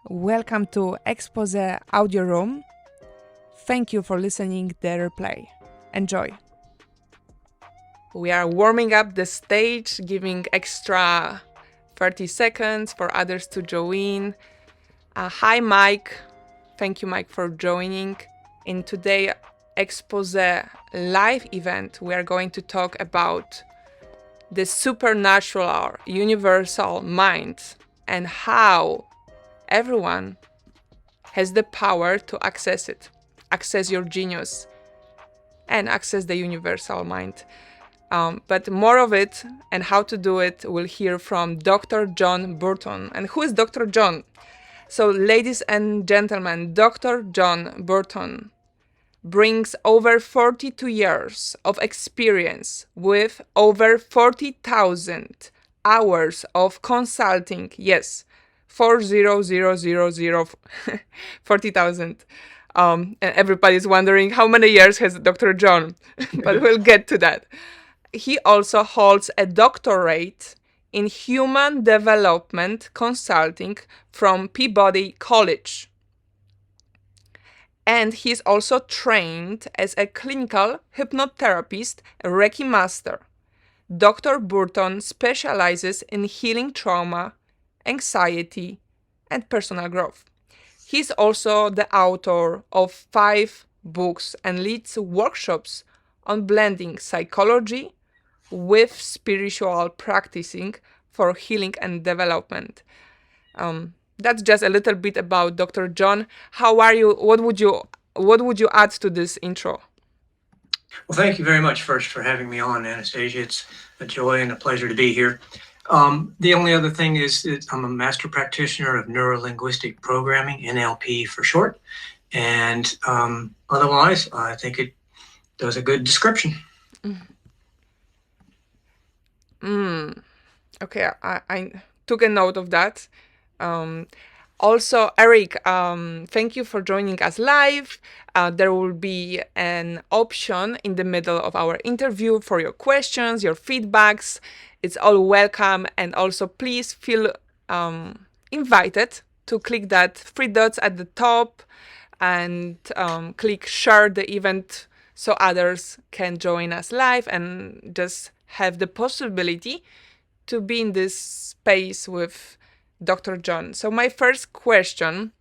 Welcome to Expose Audio Room. Thank you for listening the replay. Enjoy. We are warming up the stage, giving extra 30 seconds for others to join. Hi, Mike. Thank you, Mike, for joining. In today's Expose live event, we are going to talk about the supernatural or universal mind and how everyone has the power to access it, access your genius, and access the universal mind. But more of it and how to do it, we'll hear from Dr. John Burton. And who is Dr. John? So, ladies and gentlemen, Dr. John Burton brings over 42 years of experience with over 40,000 hours of consulting. Yes, 40,000, 40,000. And everybody's wondering how many years has Dr. John, but we'll get to that. He also holds a doctorate in human development consulting from Peabody College. And he's also trained as a clinical hypnotherapist, a Reiki master. Dr. Burton specializes in healing trauma, anxiety, and personal growth. He's also the author of 5 books and leads workshops on blending psychology with spiritual practicing for healing and development. That's just a little bit about Dr. John. How are you? What would you add to this intro? Well, thank you very much first for having me on, Anastasia. It's a joy and a pleasure to be here. The only other thing is that I'm a master practitioner of neuro-linguistic programming, NLP for short. And otherwise, I think it does a good description. Okay, I took a note of that. Also, Eric, thank you for joining us live. There will be an option in the middle of our interview for your questions, your feedbacks. It's all welcome. And also, please feel invited to click that 3 dots at the top and click share the event so others can join us live and just have the possibility to be in this space with Dr. John. So my first question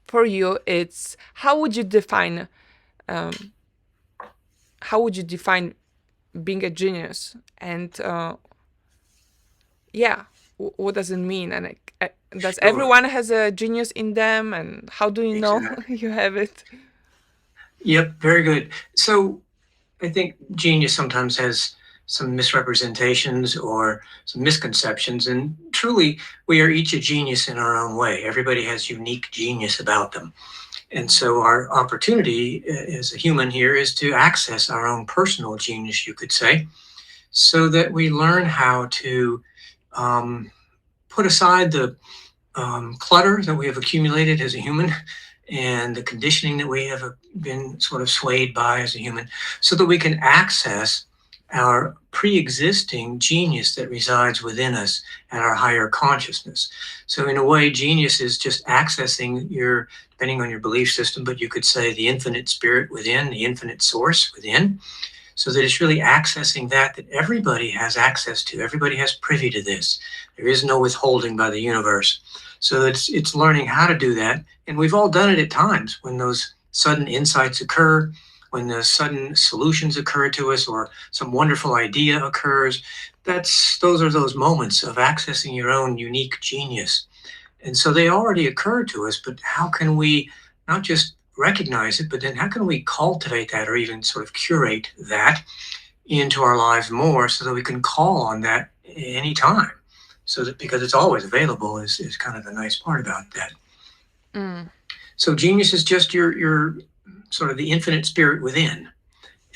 for you is how would you define being a genius, and what does it mean, and does Sure. everyone has a genius in them, and how do you know Exactly. you have it? Yep, very good. So I think genius sometimes has some misrepresentations or some misconceptions. And truly, we are each a genius in our own way. Everybody has unique genius about them. And so our opportunity as a human here is to access our own personal genius, you could say, so that we learn how to put aside the clutter that we have accumulated as a human and the conditioning that we have been sort of swayed by as a human, so that we can access our pre-existing genius that resides within us and our higher consciousness. So in a way, genius is just accessing your, depending on your belief system, but you could say the infinite spirit within, the infinite source within, so that it's really accessing that everybody has access to. Everybody has privy to this. There is no withholding by the universe. So it's learning how to do that. And we've all done it at times when those sudden insights occur, when the sudden solutions occur to us, or some wonderful idea occurs. Those are those moments of accessing your own unique genius. And so they already occur to us, but how can we not just recognize it, but then how can we cultivate that or even sort of curate that into our lives more so that we can call on that anytime? So that, because it's always available, is kind of the nice part about that. So genius is just your sort of the infinite spirit within,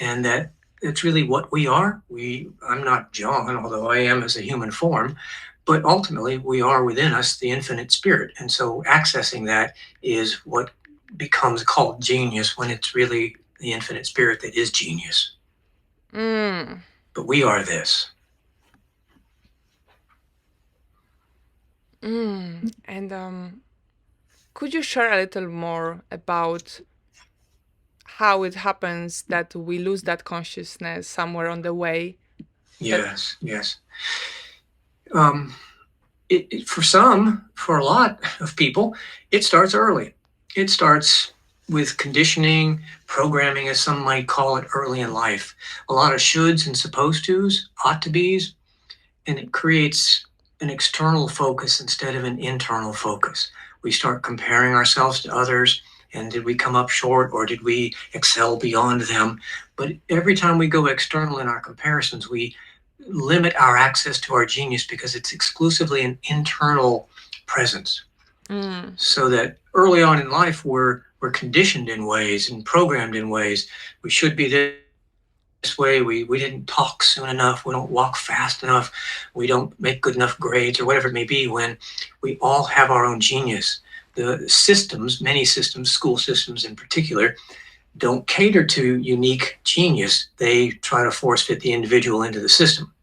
and that's really what we are. I'm not John, although I am as a human form, but ultimately we are within us the infinite spirit. And so accessing that is what becomes called genius, when it's really the infinite spirit that is genius. But we are this. And Could you share a little more about how it happens that we lose that consciousness somewhere on the way? Yes, yes. For a lot of people, it starts early. It starts with conditioning, programming, as some might call it, early in life. A lot of shoulds and supposed tos, ought to be's, and it creates an external focus instead of an internal focus. We start comparing ourselves to others, and did we come up short or did we excel beyond them? But every time we go external in our comparisons, we limit our access to our genius because it's exclusively an internal presence. So that early on in life, we're conditioned in ways and programmed in ways. We should be this way. We didn't talk soon enough. We don't walk fast enough. We don't make good enough grades or whatever it may be, when we all have our own genius. The systems, many systems, school systems in particular, don't cater to unique genius. They try to force fit the individual into the system.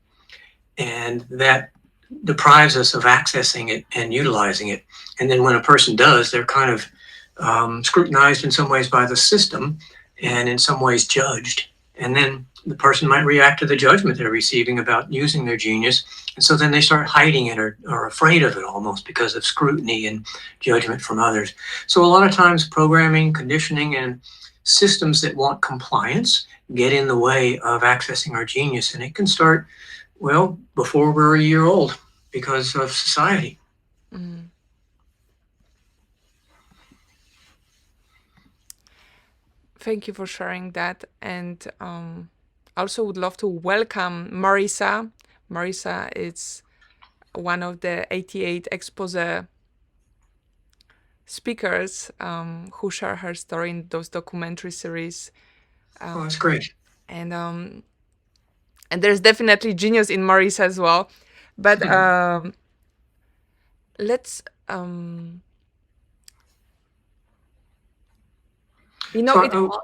And that deprives us of accessing it and utilizing it. And then when a person does, they're kind of scrutinized in some ways by the system and in some ways judged. And then the person might react to the judgment they're receiving about using their genius. And so then they start hiding it or afraid of it almost because of scrutiny and judgment from others. So a lot of times programming, conditioning, and systems that want compliance get in the way of accessing our genius. And it can start, well, before we're a year old because of society. Thank you for sharing that. And also would love to welcome Marisa. Marisa is one of the 88 Expose speakers who share her story in those documentary series. Oh, that's great. And there's definitely genius in Marisa as well. But let's I'll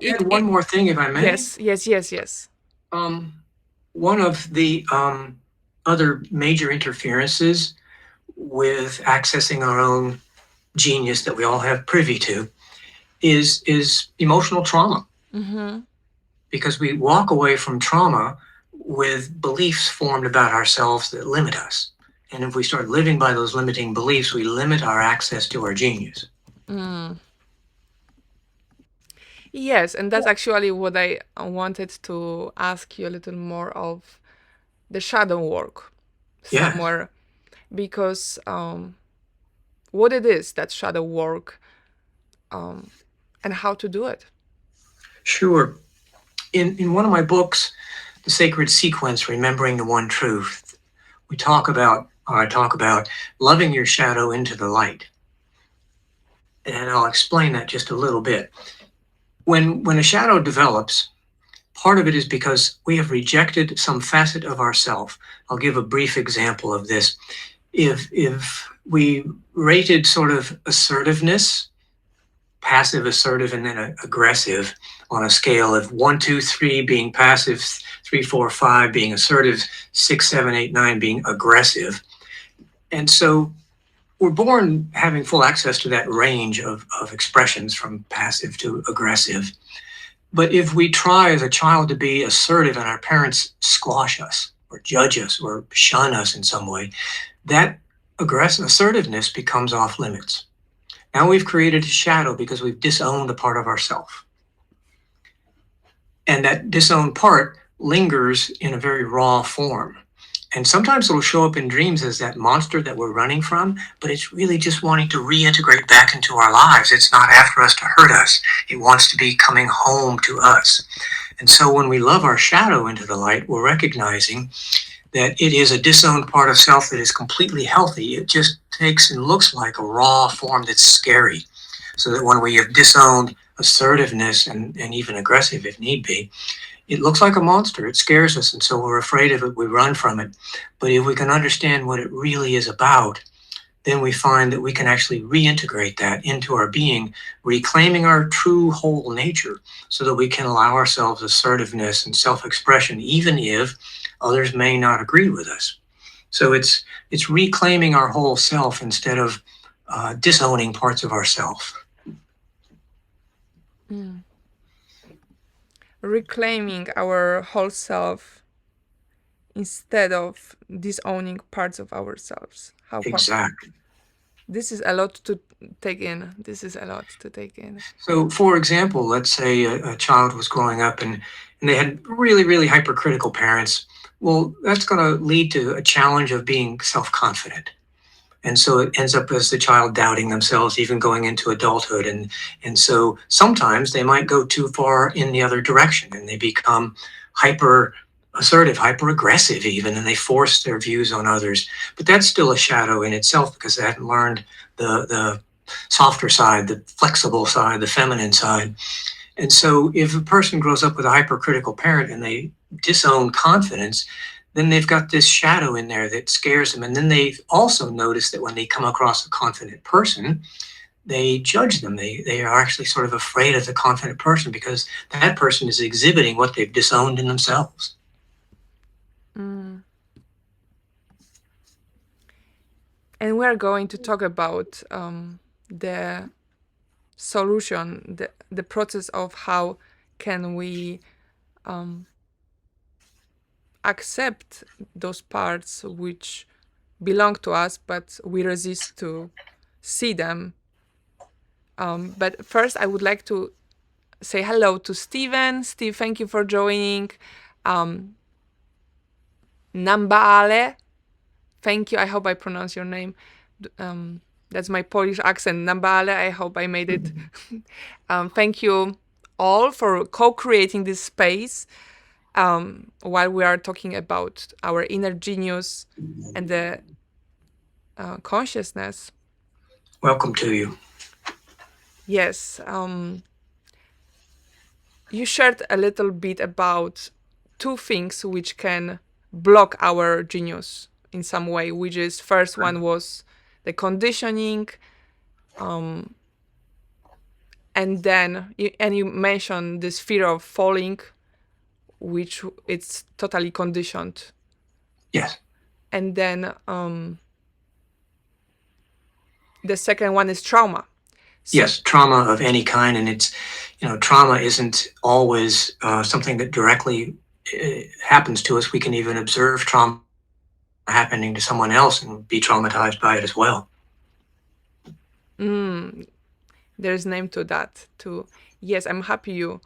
add one more thing, if I may. Yes. One of the other major interferences with accessing our own genius that we all have privy to is emotional trauma. Because we walk away from trauma with beliefs formed about ourselves that limit us. And if we start living by those limiting beliefs, we limit our access to our genius. Yes, and that's actually what I wanted to ask you a little more of, the shadow work somewhere. Because what it is, that shadow work, and how to do it. Sure. In one of my books, The Sacred Sequence, Remembering the One Truth, I talk about loving your shadow into the light. And I'll explain that just a little bit. When a shadow develops, part of it is because we have rejected some facet of ourself. I'll give a brief example of this. If we rated sort of assertiveness, passive, assertive, and then aggressive on a scale of 1, 2, 3 being passive, 3, 4, 5 being assertive, 6, 7, 8, 9 being aggressive. And so we're born having full access to that range of expressions from passive to aggressive. But if we try as a child to be assertive and our parents squash us or judge us or shun us in some way, that assertiveness becomes off limits. Now we've created a shadow because we've disowned a part of ourself. And that disowned part lingers in a very raw form. And sometimes it'll show up in dreams as that monster that we're running from, but it's really just wanting to reintegrate back into our lives. It's not after us to hurt us. It wants to be coming home to us. And so when we love our shadow into the light, we're recognizing that it is a disowned part of self that is completely healthy. It just takes and looks like a raw form that's scary. So that when we have disowned assertiveness and even aggressive if need be, it looks like a monster. It scares us, and so we're afraid of it. We run from it. But if we can understand what it really is about, then we find that we can actually reintegrate that into our being, reclaiming our true whole nature so that we can allow ourselves assertiveness and self-expression, even if others may not agree with us. So it's reclaiming our whole self instead of disowning parts of ourselves. Reclaiming our whole self instead of disowning parts of ourselves. How Exactly. This is a lot to take in. This is a lot to take in. So, for example, let's say a child was growing up and they had really, really hypercritical parents. Well, that's going to lead to a challenge of being self-confident. And so it ends up as the child doubting themselves, even going into adulthood. And so sometimes they might go too far in the other direction and they become hyper assertive, hyper aggressive even, and they force their views on others. But that's still a shadow in itself because they haven't learned the softer side, the flexible side, the feminine side. And so if a person grows up with a hypercritical parent and they disown confidence, then they've got this shadow in there that scares them. And then they've also noticed that when they come across a confident person, they judge them. They are actually sort of afraid of the confident person because that person is exhibiting what they've disowned in themselves. And we're going to talk about the solution, the process of how can we accept those parts which belong to us, but we resist to see them. But first, I would like to say hello to Steven. Steve, thank you for joining. Nambaale, thank you. I hope I pronounce your name. That's my Polish accent. Nambaale, I hope I made it. Thank you all for co-creating this space while we are talking about our inner genius and the consciousness. Welcome to you. Yes. You shared a little bit about two things which can block our genius in some way, which is first one was the conditioning, and then you mentioned this fear of falling, which it's totally conditioned. Yes. And then the second one is trauma. Yes, trauma of any kind. And it's, trauma isn't always something that directly happens to us. We can even observe trauma happening to someone else and be traumatized by it as well. There's name to that too. Yes, I'm happy you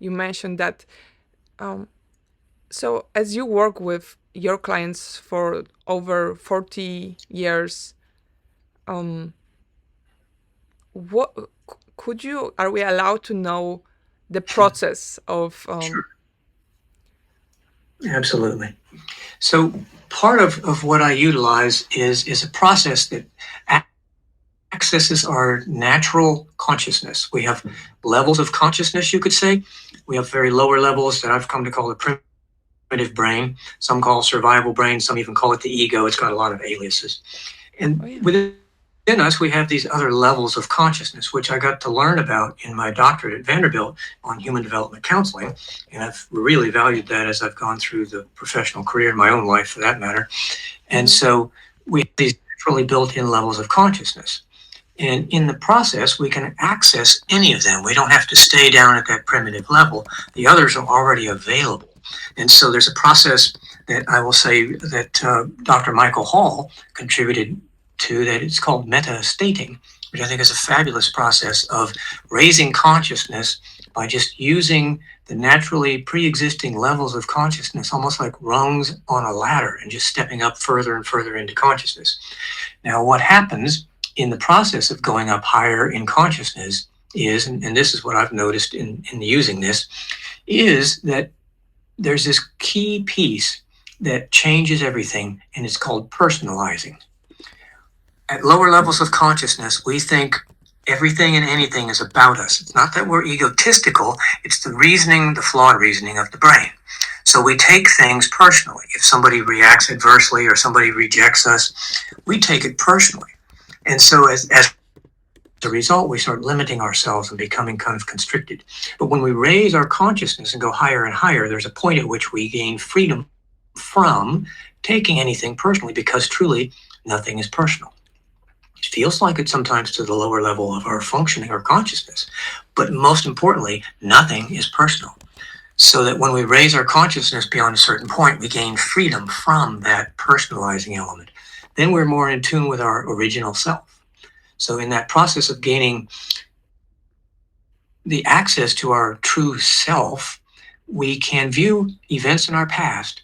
mentioned that. So as you work with your clients for over 40 years, what are we allowed to know the process of Sure. Absolutely. So part of what I utilize is a process that accesses our natural consciousness. We have levels of consciousness, you could say. We have very lower levels that I've come to call the primitive brain. Some call survival brain. Some even call it the ego. It's got a lot of aliases. And within us, we have these other levels of consciousness, which I got to learn about in my doctorate at Vanderbilt on human development counseling. And I've really valued that as I've gone through the professional career in my own life, for that matter. And so we have these naturally built-in levels of consciousness. And in the process, we can access any of them. We don't have to stay down at that primitive level. The others are already available. And so there's a process that I will say that Dr. Michael Hall contributed to, that it's called meta-stating, which I think is a fabulous process of raising consciousness by just using the naturally pre-existing levels of consciousness, almost like rungs on a ladder, and just stepping up further and further into consciousness. Now, what happens in the process of going up higher in consciousness is, and this is what I've noticed in using this, is that there's this key piece that changes everything, and it's called personalizing. At lower levels of consciousness, we think everything and anything is about us. It's not that we're egotistical, it's the reasoning, the flawed reasoning of the brain. So we take things personally. If somebody reacts adversely or somebody rejects us, we take it personally. And so as a result, we start limiting ourselves and becoming kind of constricted. But when we raise our consciousness and go higher and higher, there's a point at which we gain freedom from taking anything personally, because truly nothing is personal. It feels like it sometimes to the lower level of our functioning or consciousness. But most importantly, nothing is personal. So that when we raise our consciousness beyond a certain point, we gain freedom from that personalizing element. Then we're more in tune with our original self. So in that process of gaining the access to our true self, we can view events in our past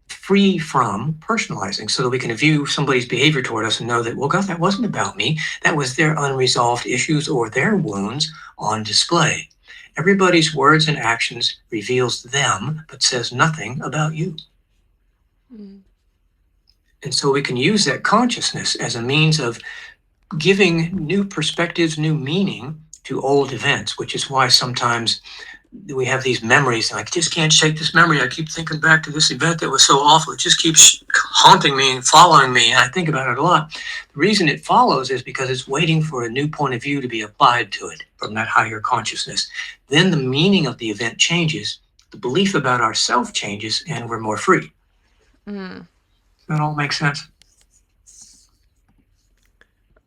free from personalizing, so that we can view somebody's behavior toward us and know that, well, God, that wasn't about me. That was their unresolved issues or their wounds on display. Everybody's words and actions reveals them, but says nothing about you. Mm. And so we can use that consciousness as a means of giving new perspectives, new meaning to old events, which is why sometimes we have these memories and I just can't shake this memory. I keep thinking back to this event that was so awful. It just keeps haunting me and following me, and I think about it a lot. The reason it follows is because it's waiting for a new point of view to be applied to it from that higher consciousness. Then the meaning of the event changes, the belief about ourself changes, and we're more free. Mm. That all makes sense?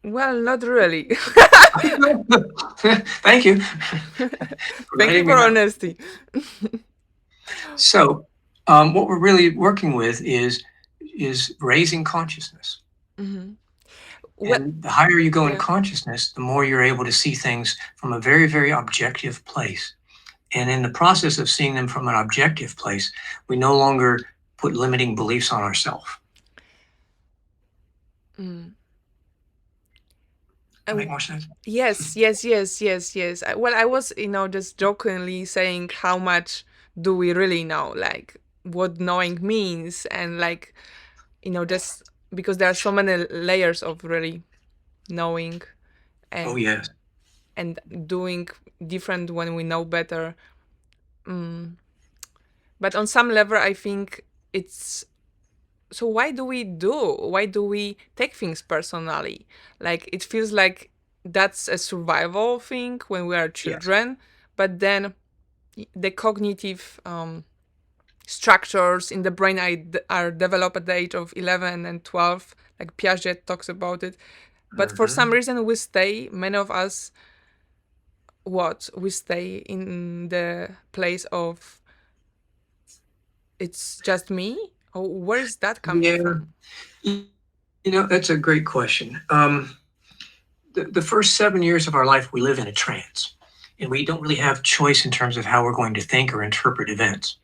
Well, not really. Thank you. Thank you for honesty. So, what we're really working with is raising consciousness. Mhm. Well, And the higher you go in yeah. consciousness, the more you're able to see things from a very, very objective place. And in the process of seeing them from an objective place, we no longer put limiting beliefs on ourselves. Mm. That make more sense? Yes. Well, I was, just jokingly saying how much do we really know, like what knowing means, and like, just because there are so many layers of really knowing Oh, and yes. and doing different when we know better. Mm. But on some level, I think it's so. Why do we do? Why do we take things personally? Like it feels like that's a survival thing when we are Yes. children, but then the cognitive structures in the brain are developed at the age of 11 and 12, like Piaget talks about it. But for some reason, we stay, many of us, we stay in the place of it's just me? Oh, where is that coming Yeah. from? That's a great question. The first 7 years of our life, we live in a trance, and we don't really have choice in terms of how we're going to think or interpret events.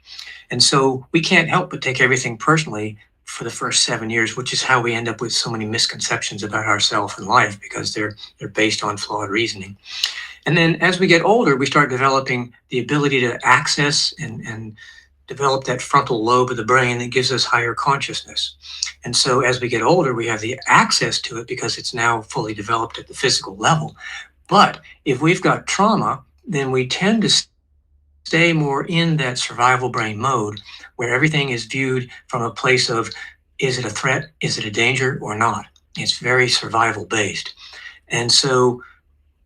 And so we can't help but take everything personally for the first 7 years, which is how we end up with so many misconceptions about ourselves and life, because they're based on flawed reasoning. And then as we get older, we start developing the ability to access and develop that frontal lobe of the brain that gives us higher consciousness. And so as we get older, we have the access to it because it's now fully developed at the physical level. But if we've got trauma, then we tend to stay more in that survival brain mode where everything is viewed from a place of, is it a threat? Is it a danger or not? It's very survival based. And so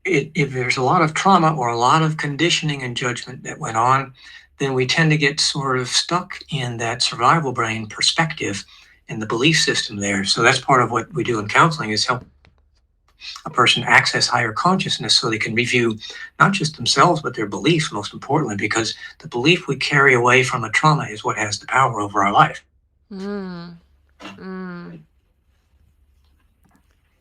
if there's a lot of trauma or a lot of conditioning and judgment that went on, then we tend to get sort of stuck in that survival brain perspective and the belief system there. So that's part of what we do in counseling, is help a person access higher consciousness so they can review not just themselves, but their beliefs, most importantly, because the belief we carry away from a trauma is what has the power over our life. Mm. Mm.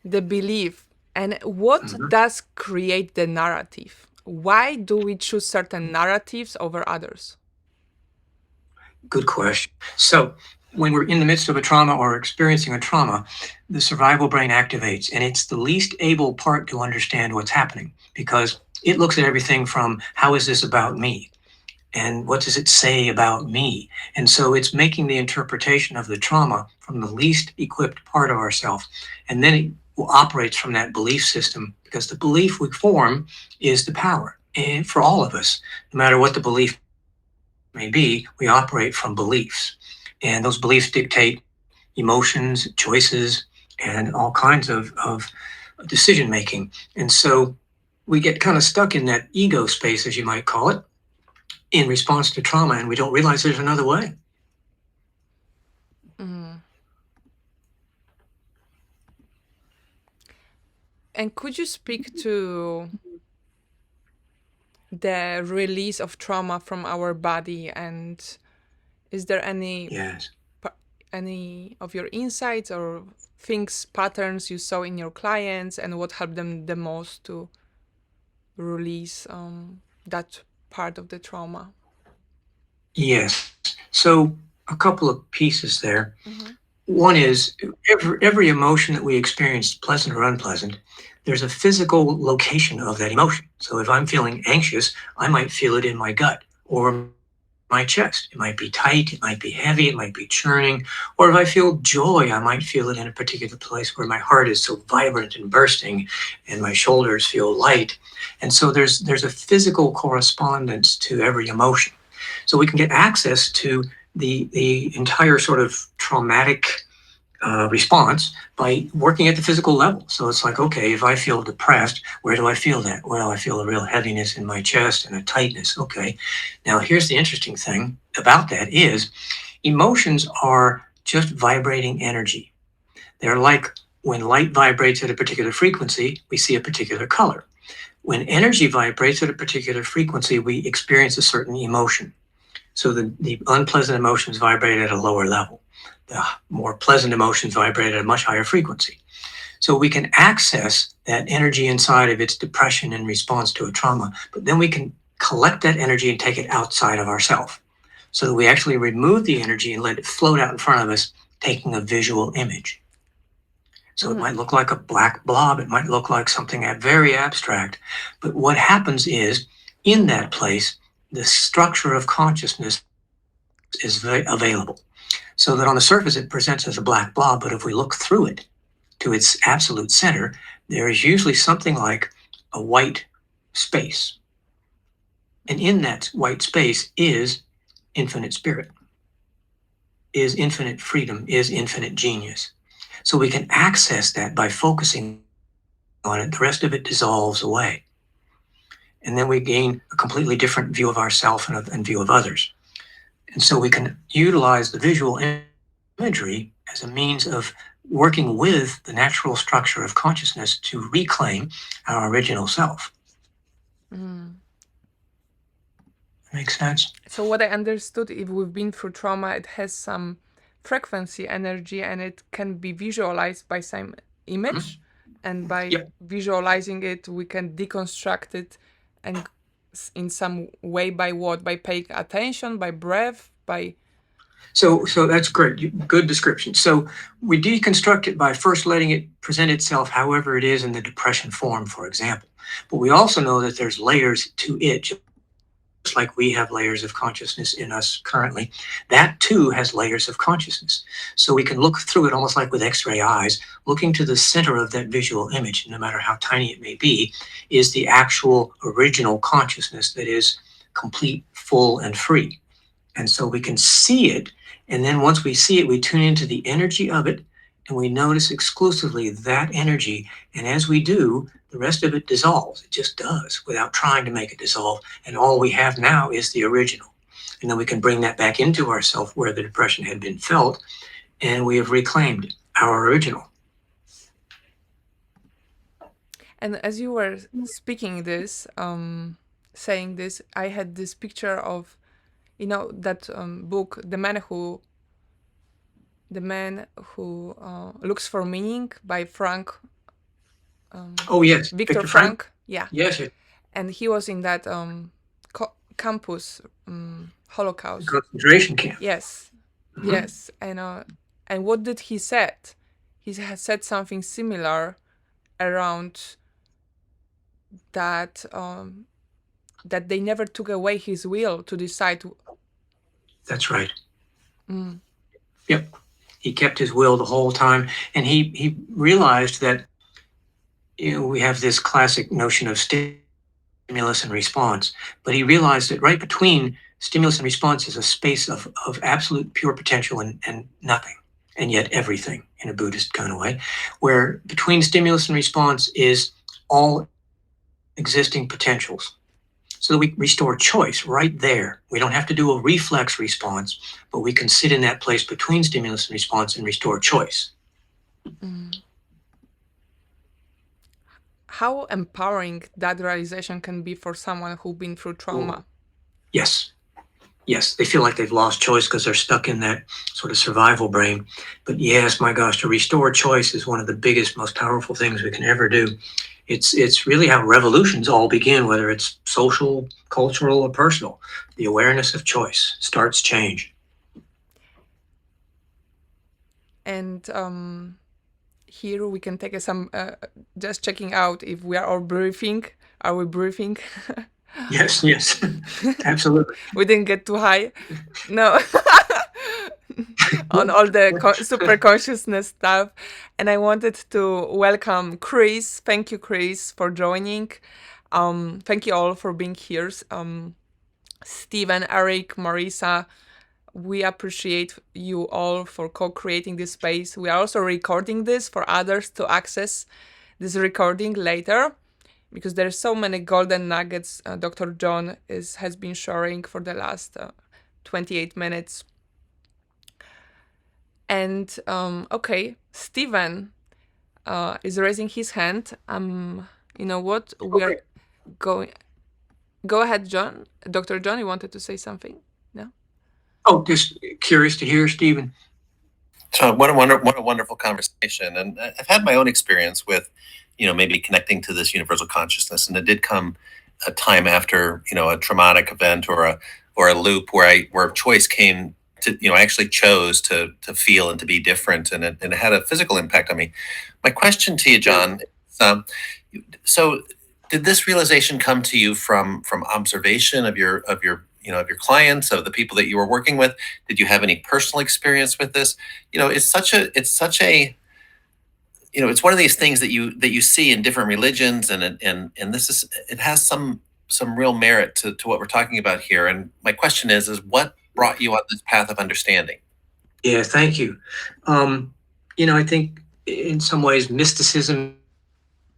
The belief. And what does create the narrative? Why do we choose certain narratives over others? Good question. So, when we're in the midst of a trauma or experiencing a trauma, the survival brain activates, and it's the least able part to understand what's happening because it looks at everything from, how is this about me? And what does it say about me? And so it's making the interpretation of the trauma from the least equipped part of ourselves. And then it operates from that belief system, because the belief we form is the power. And for all of us, no matter what the belief may be, we operate from beliefs. And those beliefs dictate emotions, choices, and all kinds of decision making. And so we get kind of stuck in that ego space, as you might call it, in response to trauma, and we don't realize there's another way. Mm. And could you speak to the release of trauma from our body, and is there Yes. any of your insights or things, patterns you saw in your clients, and what helped them the most to release that part of the trauma? Yes. So a couple of pieces there. Mm-hmm. One is every emotion that we experience, pleasant or unpleasant, there's a physical location of that emotion. So if I'm feeling anxious, I might feel it in my gut or my chest. It might be tight, it might be heavy, it might be churning. Or if I feel joy, I might feel it in a particular place where my heart is so vibrant and bursting and my shoulders feel light. And so there's a physical correspondence to every emotion. So we can get access to the entire sort of traumatic response by working at the physical level. So it's like, okay, if I feel depressed, where do I feel that? Well, I feel a real heaviness in my chest and a tightness. Okay. Now, here's the interesting thing about that is emotions are just vibrating energy. They're like when light vibrates at a particular frequency, we see a particular color. When energy vibrates at a particular frequency, we experience a certain emotion. So the unpleasant emotions vibrate at a lower level. The more pleasant emotions vibrate at a much higher frequency. So we can access that energy inside of its depression in response to a trauma, but then we can collect that energy and take it outside of ourselves. So that we actually remove the energy and let it float out in front of us, taking a visual image. So it might look like a black blob, it might look like something very abstract. But what happens is, in that place, the structure of consciousness is available. So that on the surface it presents as a black blob, but if we look through it to its absolute center, there is usually something like a white space. And in that white space is infinite spirit, is infinite freedom, is infinite genius. So we can access that by focusing on it. The rest of it dissolves away. And then we gain a completely different view of ourselves and view of others. And so we can utilize the visual imagery as a means of working with the natural structure of consciousness to reclaim our original self. Makes sense? So what I understood, if we've been through trauma, it has some frequency energy, and it can be visualized by some image, and by Yep. visualizing it, we can deconstruct it, and in some way, by what? By paying attention, by breath, by... So that's great. Good description. So we deconstruct it by first letting it present itself however it is in the depression form, for example. But we also know that there's layers to it, just like we have layers of consciousness in us currently. That too has layers of consciousness. So we can look through it almost like with X-ray eyes, looking to the center of that visual image, no matter how tiny it may be, is the actual original consciousness that is complete, full, and free. And so we can see it. And then once we see it, we tune into the energy of it and we notice exclusively that energy. And as we do, the rest of it dissolves. It just does without trying to make it dissolve. And all we have now is the original. And then we can bring that back into ourself where the depression had been felt. And we have reclaimed our original. And as you were speaking this, saying this, I had this picture of, that book, The Man Who Looks for Meaning, by Frank. Oh, yes. Victor Frank? Frank. Yeah. Yes. And he was in that campus Holocaust. Concentration camp. Yes. Mhm. Yes. And what did he said? He had said something similar around that that they never took away his will to decide. That's right. Yep. He kept his will the whole time. And he realized that we have this classic notion of stimulus and response, but he realized that right between stimulus and response is a space of absolute pure potential and nothing, and yet everything in a Buddhist kind of way, where between stimulus and response is all existing potentials. So that we restore choice right there. We don't have to do a reflex response, but we can sit in that place between stimulus and response and restore choice. how empowering that realization can be for someone who's been through trauma. Yes. Yes, they feel like they've lost choice because they're stuck in that sort of survival brain. But yes, my gosh, to restore choice is one of the biggest, most powerful things we can ever do. It's really how revolutions all begin, whether it's social, cultural, or personal. The awareness of choice starts change. And here we can take some just checking out if we are all breathing. Are we breathing? Yes, yes, absolutely. We didn't get too high. No. On all the super consciousness stuff. And I wanted to welcome Chris. Thank you, Chris, for joining. Thank you all for being here. Stephen, Eric, Marisa, we appreciate you all for co-creating this space. We are also recording this for others to access this recording later, because there's so many golden nuggets Dr. John has been sharing for the last 28 minutes. And okay, Stephen is raising his hand. You know what? We are going. Go ahead, John. Dr. John, you wanted to say something? No? Oh, just curious to hear, Stephen. So what a wonderful conversation. And I've had my own experience with, maybe connecting to this universal consciousness. And it did come a time after, a traumatic event or a loop where choice came to, I actually chose to feel and to be different, and it had a physical impact on me. My question to you, John, so did this realization come to you from observation of your clients, of the people that you were working with? Did you have any personal experience with this? It's one of these things that you see in different religions, and it has some real merit to what we're talking about here. And my question is what brought you on this path of understanding? Yeah, thank you. I think in some ways mysticism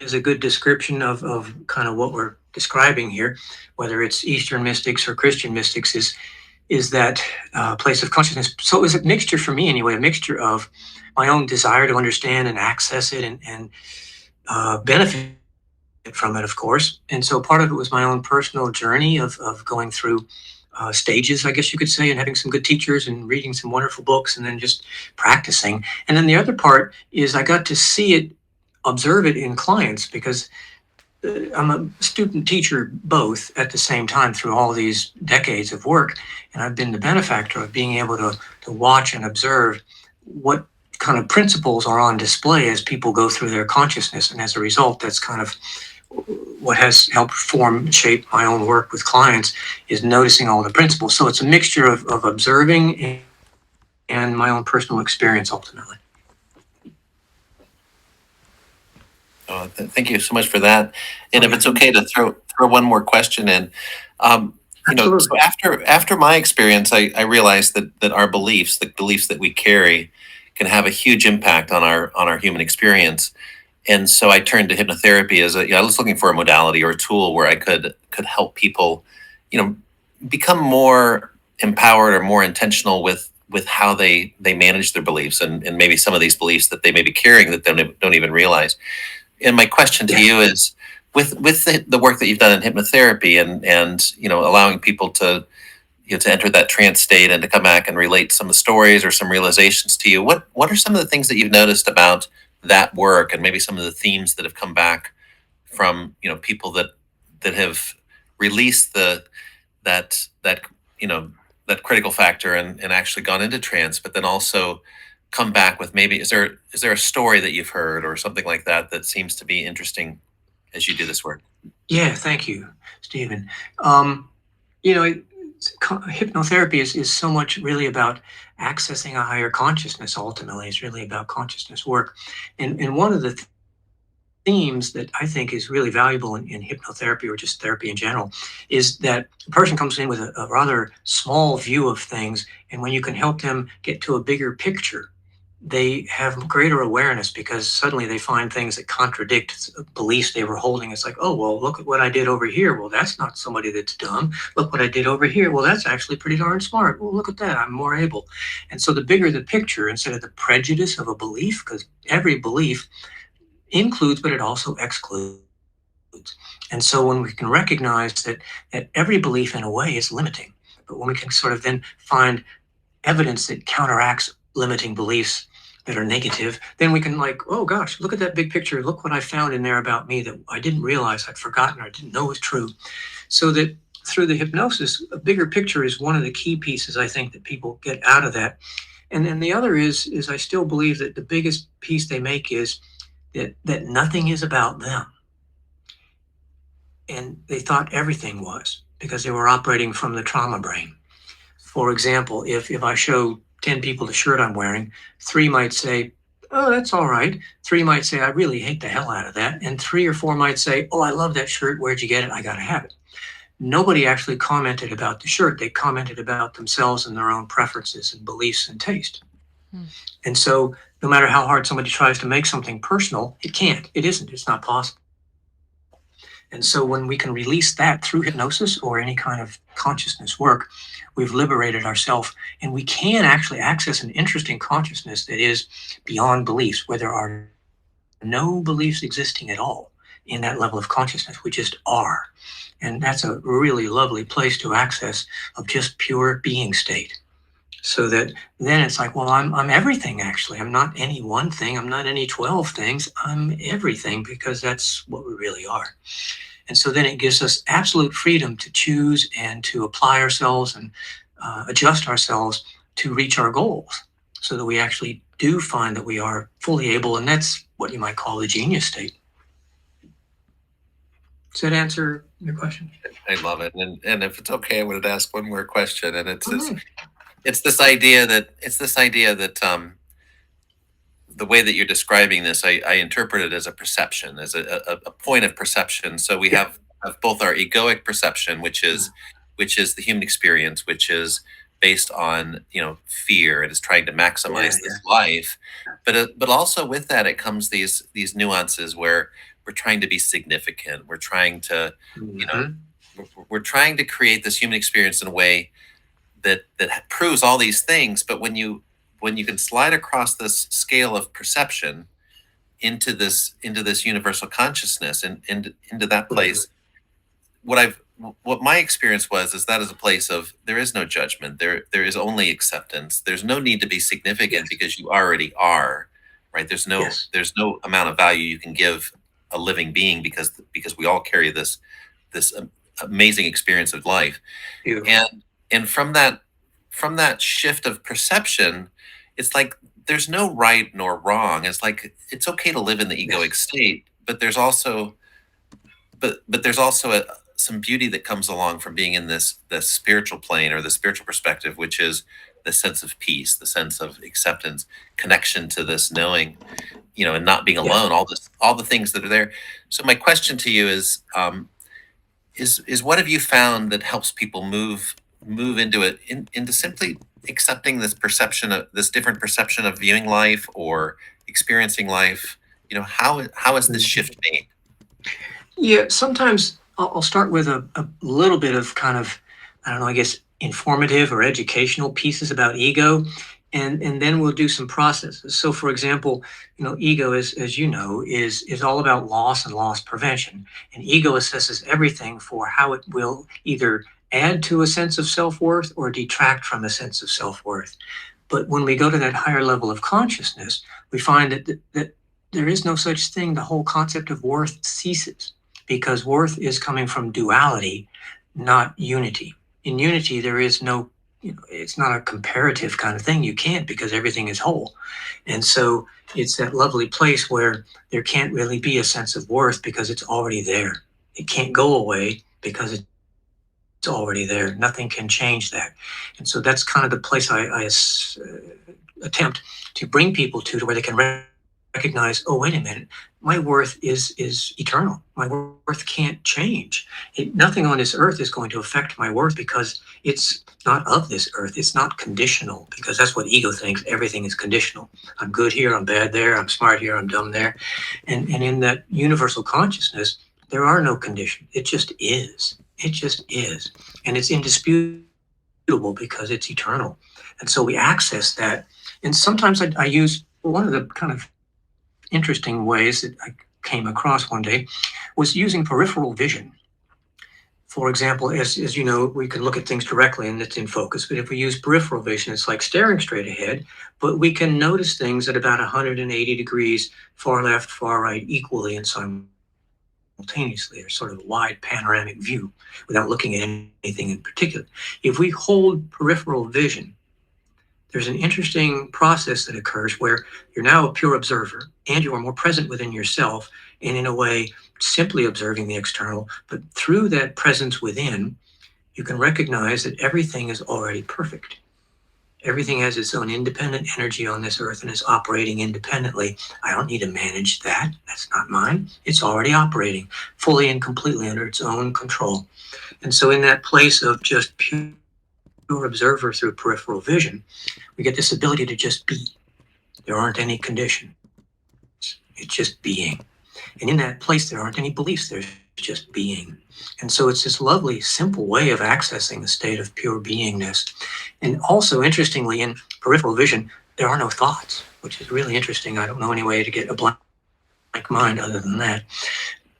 is a good description of kind of what we're describing here, whether it's Eastern mystics or Christian mystics, is that place of consciousness. So it was a mixture for me anyway, a mixture of my own desire to understand and access it and benefit from it, of course. And so part of it was my own personal journey of going through stages, I guess you could say, and having some good teachers and reading some wonderful books and then just practicing. And then the other part is I got to see it, observe it in clients, because I'm a student teacher both at the same time through all these decades of work. And I've been the benefactor of being able to watch and observe what kind of principles are on display as people go through their consciousness. And as a result, that's kind of what has helped form and shape my own work with clients, is noticing all the principles. So it's a mixture of observing and my own personal experience ultimately. Thank you so much for that. And if it's okay to throw one more question in, so after my experience, I realized that our beliefs, the beliefs that we carry, can have a huge impact on our human experience. And so I turned to hypnotherapy I was looking for a modality or a tool where I could help people, become more empowered or more intentional with how they manage their beliefs and maybe some of these beliefs that they may be carrying that they don't even realize. And my question to you is, with the work that you've done in hypnotherapy and allowing people to to enter that trance state and to come back and relate some of the stories or some realizations to you, what are some of the things that you've noticed about that work, and maybe some of the themes that have come back from people that have released that critical factor and actually gone into trance, but then also come back with, maybe is there a story that you've heard or something like that seems to be interesting as you do this work? Yeah, thank you, Stephen. Hypnotherapy is so much really about accessing a higher consciousness. Ultimately, it's really about consciousness work. And one of the themes that I think is really valuable in hypnotherapy, or just therapy in general, is that a person comes in with a rather small view of things, and when you can help them get to a bigger picture, they have greater awareness, because suddenly they find things that contradict beliefs they were holding. It's like, oh, well, look at what I did over here. Well, that's not somebody that's dumb. Look what I did over here. Well, that's actually pretty darn smart. Well, look at that. I'm more able. And so the bigger the picture, instead of the prejudice of a belief, because every belief includes, but it also excludes. And so when we can recognize that every belief in a way is limiting, but when we can sort of then find evidence that counteracts limiting beliefs that are negative, then we can like, oh gosh, look at that big picture. Look what I found in there about me that I didn't realize, I'd forgotten, or I didn't know was true. So that through the hypnosis, a bigger picture is one of the key pieces I think that people get out of that. And then the other is I still believe that the biggest piece they make is that nothing is about them. And they thought everything was because they were operating from the trauma brain. For example, if I show 10 people the shirt I'm wearing, 3 might say, oh, that's all right. 3 might say, I really hate the hell out of that. And 3 or 4 might say, oh, I love that shirt. Where'd you get it? I got to have it. Nobody actually commented about the shirt. They commented about themselves and their own preferences and beliefs and taste. Hmm. And so no matter how hard somebody tries to make something personal, it can't. It isn't. It's not possible. And so when we can release that through hypnosis or any kind of consciousness work, we've liberated ourselves, and we can actually access an interesting consciousness that is beyond beliefs, where there are no beliefs existing at all in that level of consciousness. We just are. And that's a really lovely place to access of just pure being state. So that then it's like, well, I'm everything actually. I'm not any one thing. I'm not any 12 things. I'm everything, because that's what we really are. And so then it gives us absolute freedom to choose and to apply ourselves and adjust ourselves to reach our goals, so that we actually do find that we are fully able. And that's what you might call the genius state. Does that answer your question? I love it. And if it's okay, I wanted to ask one more question. And it's this idea that the way that you're describing this, I interpret it as a perception, as a point of perception. So we have both our egoic perception, which is the human experience, which is based on fear and is trying to maximize this life, but also with that it comes these nuances where we're trying to be significant. We're trying to we're trying to create this human experience in a way that proves all these things. But when you can slide across this scale of perception into this universal consciousness and into that place, what my experience was is that is a place of there is no judgment. There is only acceptance. There's no need to be significant because you already are, right? There's no amount of value you can give a living being because we all carry this amazing experience of life. And from that shift of perception, it's like there's no right nor wrong. It's like it's okay to live in the egoic state, but there's also some beauty that comes along from being in this spiritual plane or the spiritual perspective, which is the sense of peace, the sense of acceptance, connection to this knowing, and not being alone. All the things that are there. So my question to you is what have you found that helps people move into it, into simply accepting this different perception of viewing life or experiencing life? How is this shift made? Yeah, sometimes I'll start with a little bit of kind of, I don't know, I guess informative or educational pieces about ego, and then we'll do some processes. So for example, ego as you know, is all about loss and loss prevention. And ego assesses everything for how it will either add to a sense of self-worth or detract from a sense of self-worth. But when we go to that higher level of consciousness, we find that there is no such thing. The whole concept of worth ceases, because worth is coming from duality, not unity. In unity, there is no, it's not a comparative kind of thing. You can't, because everything is whole. And so it's that lovely place where there can't really be a sense of worth because it's already there. It can't go away because it's already there. Nothing can change that. And so that's kind of the place I attempt to bring people to where they can recognize, oh, wait a minute, my worth is eternal. My worth can't change. Nothing on this earth is going to affect my worth because it's not of this earth. It's not conditional, because that's what ego thinks. Everything is conditional. I'm good here, I'm bad there, I'm smart here, I'm dumb there. And in that universal consciousness, there are no conditions. It just is. It just is. And it's indisputable because it's eternal. And so we access that. And sometimes I use one of the kind of interesting ways that came across one day was using peripheral vision. For example, as you know, we can look at things directly and it's in focus. But if we use peripheral vision, it's like staring straight ahead, but we can notice things at about 180 degrees, far left, far right, equally and simultaneously, or sort of a wide panoramic view without looking at anything in particular. If we hold peripheral vision, there's an interesting process that occurs where you're now a pure observer and you are more present within yourself, and in a way simply observing the external, but through that presence within, you can recognize that everything is already perfect. Everything has its own independent energy on this earth and is operating independently. I don't need to manage that. That's not mine. It's already operating fully and completely under its own control. And so in that place of just pure observer through peripheral vision, we get this ability to just be. There aren't any conditions. It's just being. And in that place, there aren't any beliefs. There's just being. And so it's this lovely, simple way of accessing the state of pure beingness. And also, interestingly, in peripheral vision, there are no thoughts, which is really interesting. I don't know any way to get a blank mind other than that.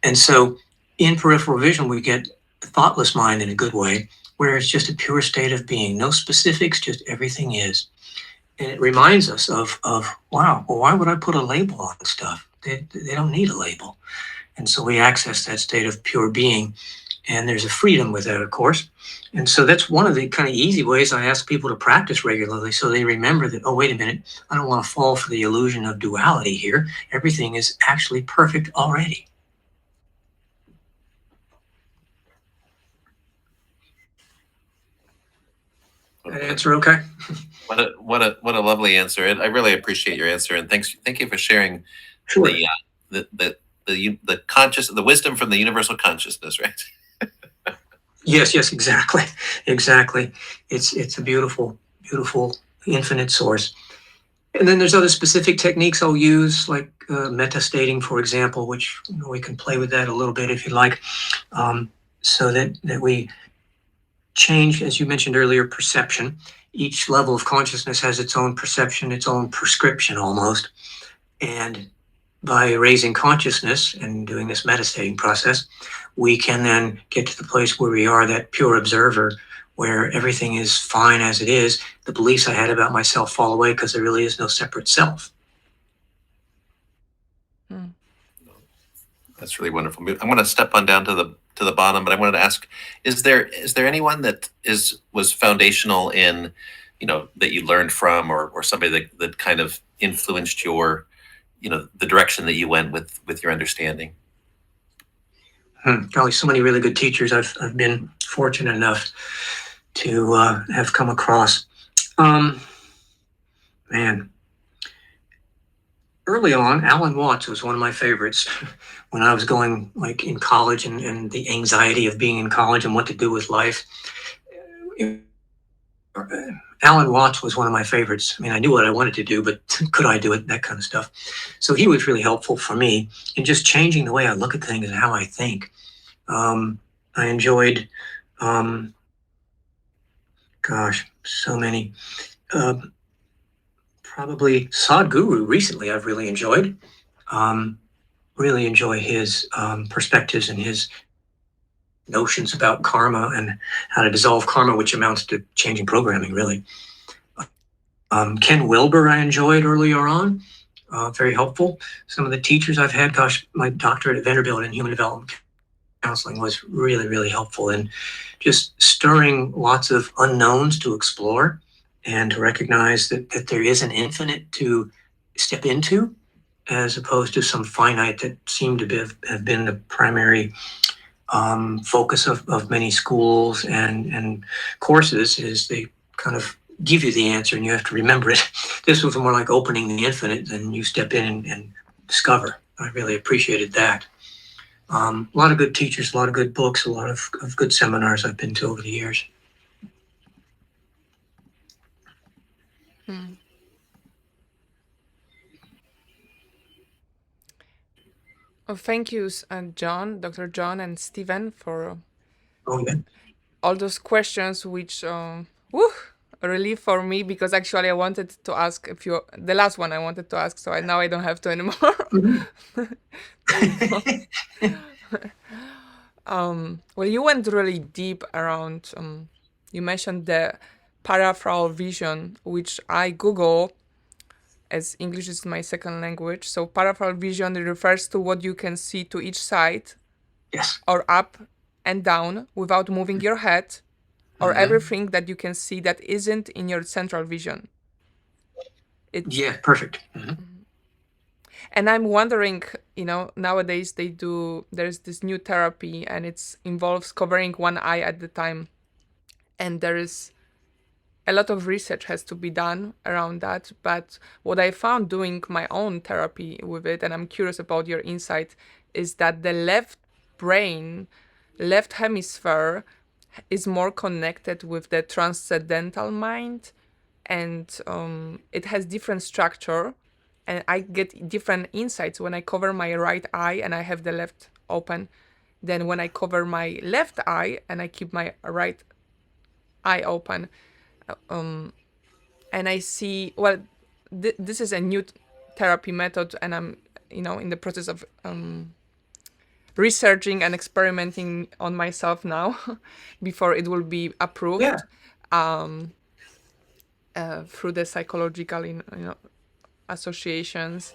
And so in peripheral vision, we get a thoughtless mind in a good way, where it's just a pure state of being. No specifics, just everything is. And it reminds us of wow, well, why would I put a label on stuff? They don't need a label. And so we access that state of pure being. And there's a freedom with that, of course. And so that's one of the kind of easy ways I ask people to practice regularly, so they remember that, oh, wait a minute, I don't want to fall for the illusion of duality here. Everything is actually perfect already. That answer okay? What a lovely answer. And I really appreciate your answer, and thank you for sharing Sure. the wisdom from the universal consciousness, right? Yes, exactly. It's a beautiful infinite source. And then there's other specific techniques I'll use, like meta stating, for example, which we can play with that a little bit if you like, so that we change, as you mentioned earlier, perception. Each level of consciousness has its own perception, its own prescription almost. And by raising consciousness and doing this meditating process, we can then get to the place where we are that pure observer, where everything is fine as it is. The beliefs I had about myself fall away because there really is no separate self. That's really wonderful. I'm going to step on down to the bottom, but I wanted to ask: is there anyone that was foundational in, that you learned from, or somebody that kind of influenced your, the direction that you went with your understanding? Golly, so many really good teachers I've been fortunate enough to have come across. Early on, Alan Watts was one of my favorites when I was going in college and the anxiety of being in college and what to do with life. Alan Watts was one of my favorites. I mean, I knew what I wanted to do, but could I do it? That kind of stuff. So he was really helpful for me in just changing the way I look at things and how I think. I enjoyed, so many. Probably Sadhguru recently I've really enjoyed. Really enjoy his perspectives and his notions about karma and how to dissolve karma, which amounts to changing programming, really. Ken Wilber I enjoyed earlier on, very helpful. Some of the teachers I've had, my doctorate at Vanderbilt in human development counseling was really, really helpful in just stirring lots of unknowns to explore and to recognize that there is an infinite to step into, as opposed to some finite that seemed to have been the primary focus of many schools and courses, is they kind of give you the answer and you have to remember it. This was more like opening the infinite, and you step in and discover. I really appreciated that. A lot of good teachers, a lot of good books, a lot of good seminars I've been to over the years. Well, thank you, John, Dr. John, and Stephen, for Oh, yeah. all those questions, which relief for me, because actually I wanted to ask if you the last one I wanted to ask, so now I don't have to anymore. Well, you went really deep around. You mentioned the peripheral vision, which I Google, as English is my second language. So peripheral vision refers to what you can see to each side, Yes. or up and down without moving your head, or everything that you can see that isn't in your central vision. Yeah, perfect. And I'm wondering, nowadays there's this new therapy, and it involves covering one eye at the time. And there is a lot of research has to be done around that. But what I found doing my own therapy with it, and I'm curious about your insight, is that the left brain, left hemisphere, is more connected with the transcendental mind, and it has different structure, and I get different insights when I cover my right eye and I have the left open than when I cover my left eye and I keep my right eye open. And I see, well, this is a new therapy method, and I'm in the process of researching and experimenting on myself now before it will be approved. Through the psychological associations,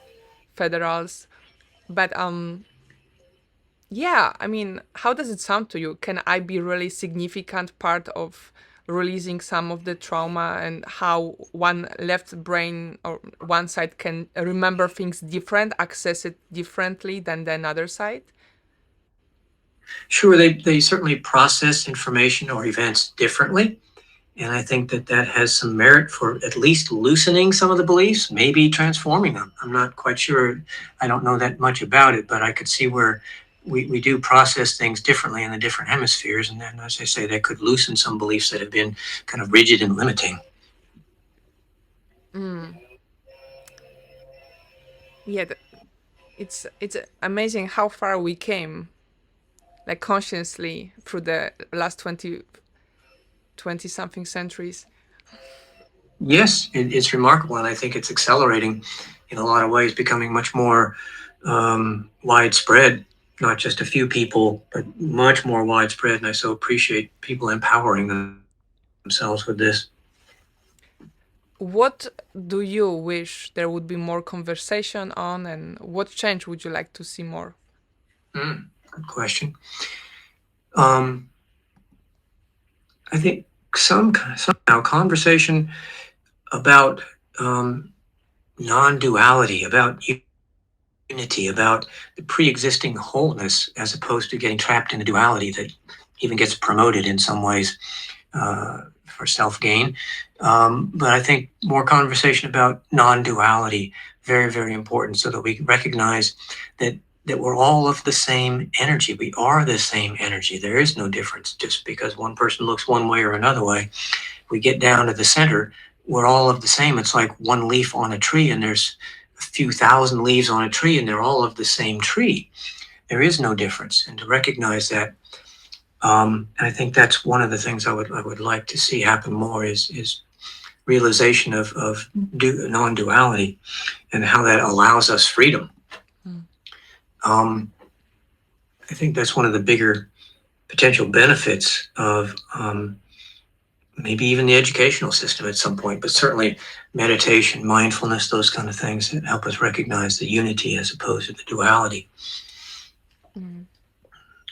federals. But yeah, I mean, how does it sound to you? Can I be really significant part of releasing some of the trauma, and how one left brain or one side can remember things different, access it differently than the other side? Sure, they certainly process information or events differently. And I think that has some merit for at least loosening some of the beliefs, maybe transforming them. I'm not quite sure. I don't know that much about it, but I could see where we do process things differently in the different hemispheres. And then, as I say, that could loosen some beliefs that have been kind of rigid and limiting. Yeah, it's amazing how far we came, like consciously, through the last 20 something centuries. Yes, it's remarkable, and I think it's accelerating in a lot of ways, becoming much more widespread. Not just a few people, but much more widespread. And I so appreciate people empowering themselves with this. What do you wish there would be more conversation on, and what change would you like to see more? Good question. I think somehow conversation about non-duality, about unity, about the pre-existing wholeness, as opposed to getting trapped in a duality that even gets promoted in some ways for self-gain. But I think more conversation about non-duality, very, very important, so that we recognize that we're all of the same energy. We are the same energy. There is no difference just because one person looks one way or another way. We get down to the center, we're all of the same. It's like one leaf on a tree, and there's a few thousand leaves on a tree, and they're all of the same tree. There is no difference. And to recognize that, I think that's one of the things I would like to see happen more is realization of non-duality, and how that allows us freedom. I think that's one of the bigger potential benefits of maybe even the educational system at some point, but certainly meditation, mindfulness, those kind of things that help us recognize the unity as opposed to the duality.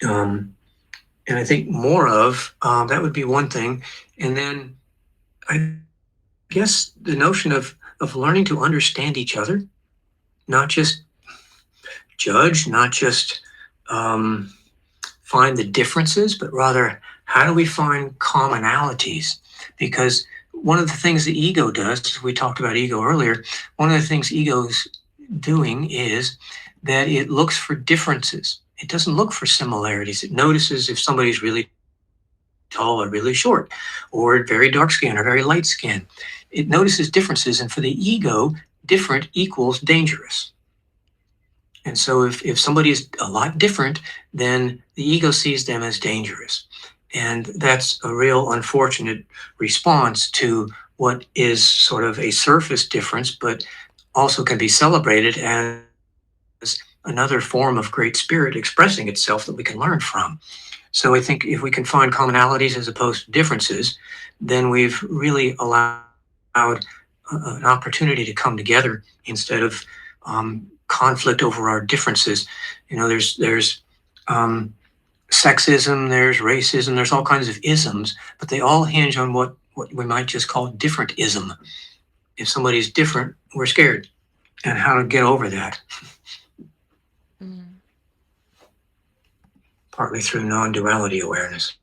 And I think more of that would be one thing. And then I guess the notion of learning to understand each other, not just judge, not just find the differences, but rather how do we find commonalities? Because one of the things the ego does, we talked about ego earlier, one of the things ego's doing is that it looks for differences. It doesn't look for similarities. It notices if somebody's really tall or really short, or very dark skin or very light skin. It notices differences, and for the ego, different equals dangerous. And so if somebody is a lot different, then the ego sees them as dangerous. And that's a real unfortunate response to what is sort of a surface difference, but also can be celebrated as another form of great spirit expressing itself that we can learn from. So I think if we can find commonalities as opposed to differences, then we've really allowed an opportunity to come together instead of conflict over our differences. There's sexism, there's racism, there's all kinds of isms, but they all hinge on what we might just call different-ism. If somebody's different, we're scared, and how to get over that. Partly through non-duality awareness.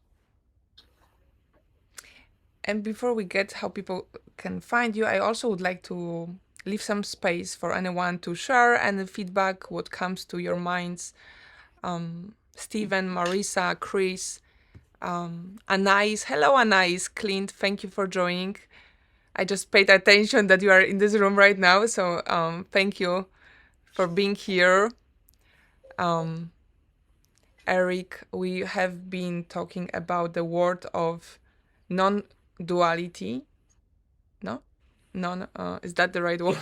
And before we get how people can find you, I also would like to leave some space for anyone to share any feedback, what comes to your minds. Stephen, Marisa, Chris, Anais. Hello, Anais. Clint, thank you for joining. I just paid attention that you are in this room right now, so thank you for being here. Eric, we have been talking about the word of non-duality. No? Is that the right word?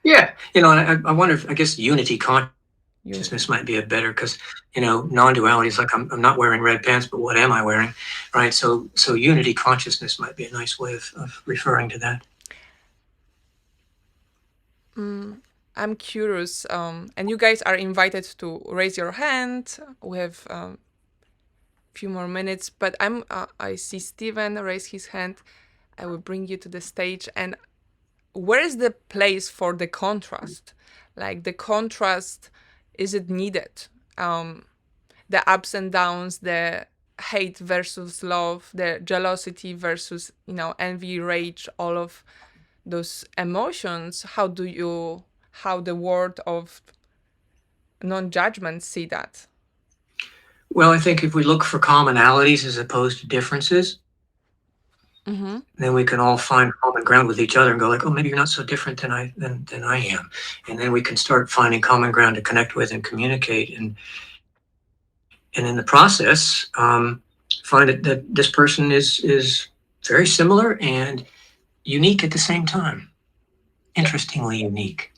Yeah. I wonder if, I guess, unity consciousness might be a better, because, non-duality is like, I'm not wearing red pants, but what am I wearing? Right. So unity consciousness might be a nice way of referring to that. I'm curious, and you guys are invited to raise your hand. We have a few more minutes, but I see Steven raise his hand. I will bring you to the stage. And where is the place for the contrast? Like the contrast, is it needed? The ups and downs, the hate versus love, the jealousy versus, envy, rage, all of those emotions. How the word of non-judgment see that? Well, I think if we look for commonalities as opposed to differences, then we can all find common ground with each other and go like, oh, maybe you're not so different than I am. And then we can start finding common ground to connect with and communicate. And in the process, find that this person is very similar and unique at the same time. Interestingly unique.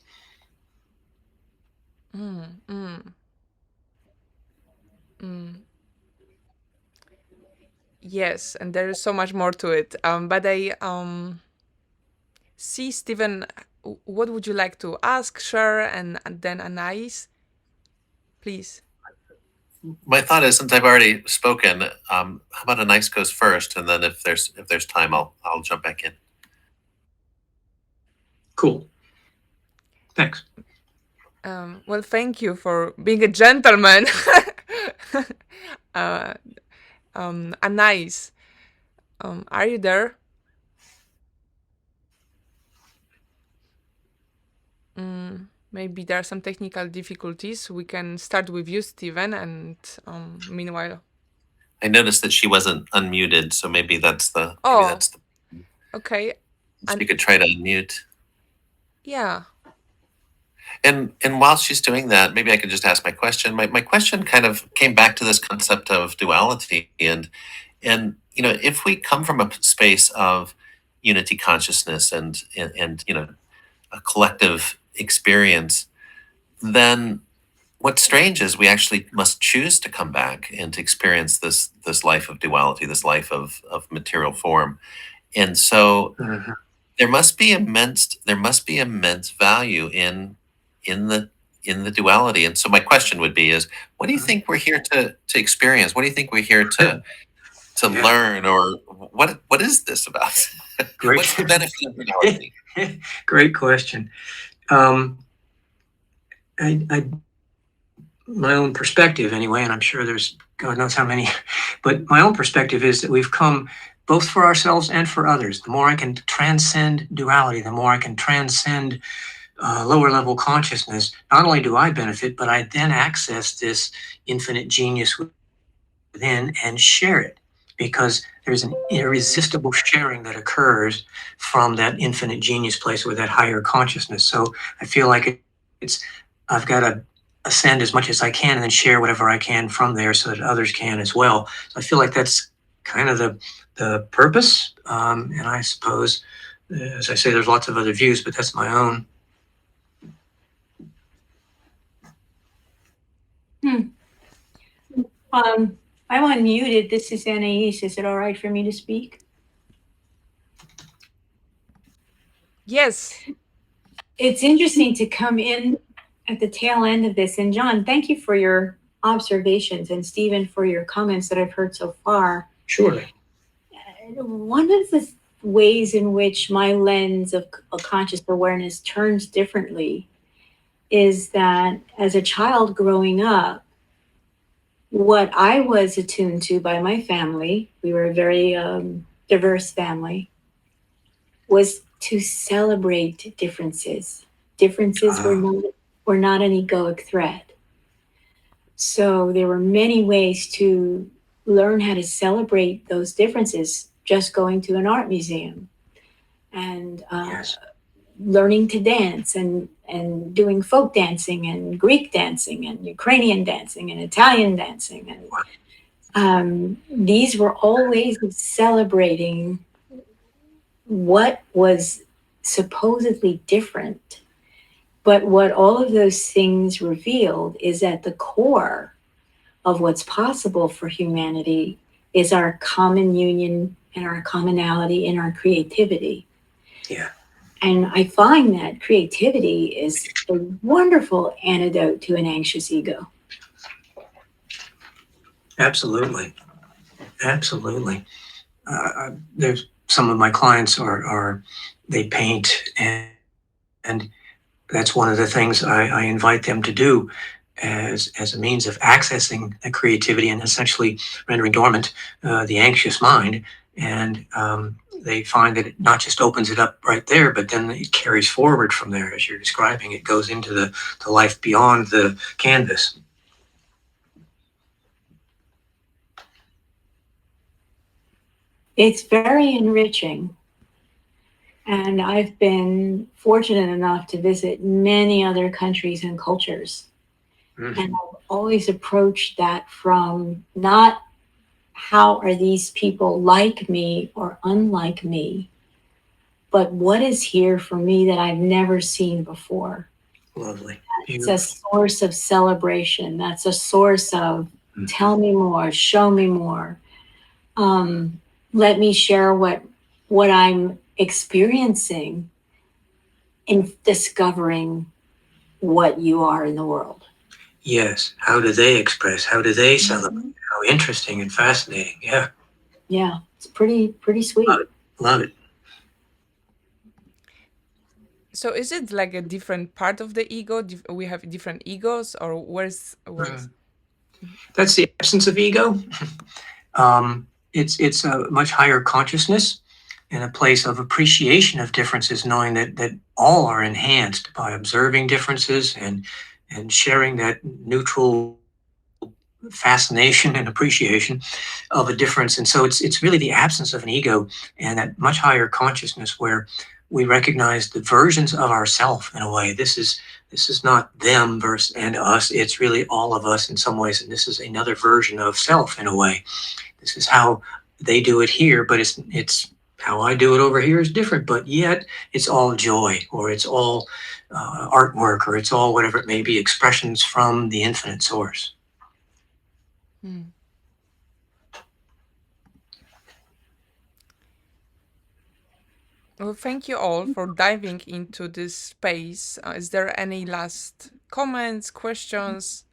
Yes, and there is so much more to it. But I see, Stephen, what would you like to ask, share, and then Anais? Please. My thought is, since I've already spoken, how about Anais goes first, and then if there's time, I'll jump back in. Cool. Thanks. Well, thank you for being a gentleman. Anais, are you there? Maybe there are some technical difficulties. We can start with you, Stephen, and meanwhile. I noticed that she wasn't unmuted, so maybe that's the. Okay. So you could try to unmute. Yeah. And while she's doing that, maybe I could just ask my question. My question kind of came back to this concept of duality, and if we come from a space of unity consciousness and a collective experience, then what's strange is we actually must choose to come back and to experience this life of duality, this life of material form. And so there must be immense value in the duality. And so my question would be is, what do you think we're here to experience? What do you think we're here to learn, or what is this about? Great. What's the benefit of duality? Great question. My own perspective anyway, and I'm sure there's God knows how many, but my own perspective is that we've come both for ourselves and for others. The more I can transcend duality, the more I can transcend lower level consciousness, not only do I benefit, but I then access this infinite genius within and share it, because there's an irresistible sharing that occurs from that infinite genius place with that higher consciousness. So I feel like I've got to ascend as much as I can and then share whatever I can from there so that others can as well. So I feel like that's kind of the purpose. And I suppose, as I say, there's lots of other views, but that's my own. I'm unmuted. This is Anais. Is it all right for me to speak? Yes. It's interesting to come in at the tail end of this. And John, thank you for your observations, and Stephen for your comments that I've heard so far. Surely. One of the ways in which my lens of conscious awareness turns differently is that as a child growing up, what I was attuned to by my family, we were a very diverse family, was to celebrate differences. Differences were not an egoic threat. So there were many ways to learn how to celebrate those differences, just going to an art museum and Yes. learning to dance and doing folk dancing and Greek dancing and Ukrainian dancing and Italian dancing. And these were all ways of celebrating what was supposedly different. But what all of those things revealed is at the core of what's possible for humanity is our common union and our commonality and our creativity. Yeah. And I find that creativity is a wonderful antidote to an anxious ego. Absolutely. Absolutely. There's some of my clients are they paint, and that's one of the things I invite them to do as a means of accessing the creativity and essentially rendering dormant the anxious mind. And they find that it not just opens it up right there, but then it carries forward from there, as you're describing. It goes into the life beyond the canvas. It's very enriching. And I've been fortunate enough to visit many other countries and cultures. Mm. And I've always approached that from not how are these people like me or unlike me, but what is here for me that I've never seen before. Lovely. It's a source of celebration. That's a source of tell me more, show me more. Let me share what I'm experiencing in discovering what you are in the world. Yes. How do they express? How do they celebrate? How interesting and fascinating. Yeah. Yeah. It's pretty sweet. Love it. So is it like a different part of the ego? We have different egos, or where's That's the absence of ego. It's a much higher consciousness and a place of appreciation of differences, knowing that all are enhanced by observing differences and sharing that neutral fascination and appreciation of a difference. And so it's really the absence of an ego and that much higher consciousness where we recognize the versions of ourself in a way. This is not them versus and us. It's really all of us in some ways, and this is another version of self in a way. This is how they do it here, but it's how I do it over here is different. But yet it's all joy, or it's all artwork, or it's all whatever it may be, expressions from the infinite source. Well, thank you all for diving into this space. Is there any last comments, questions,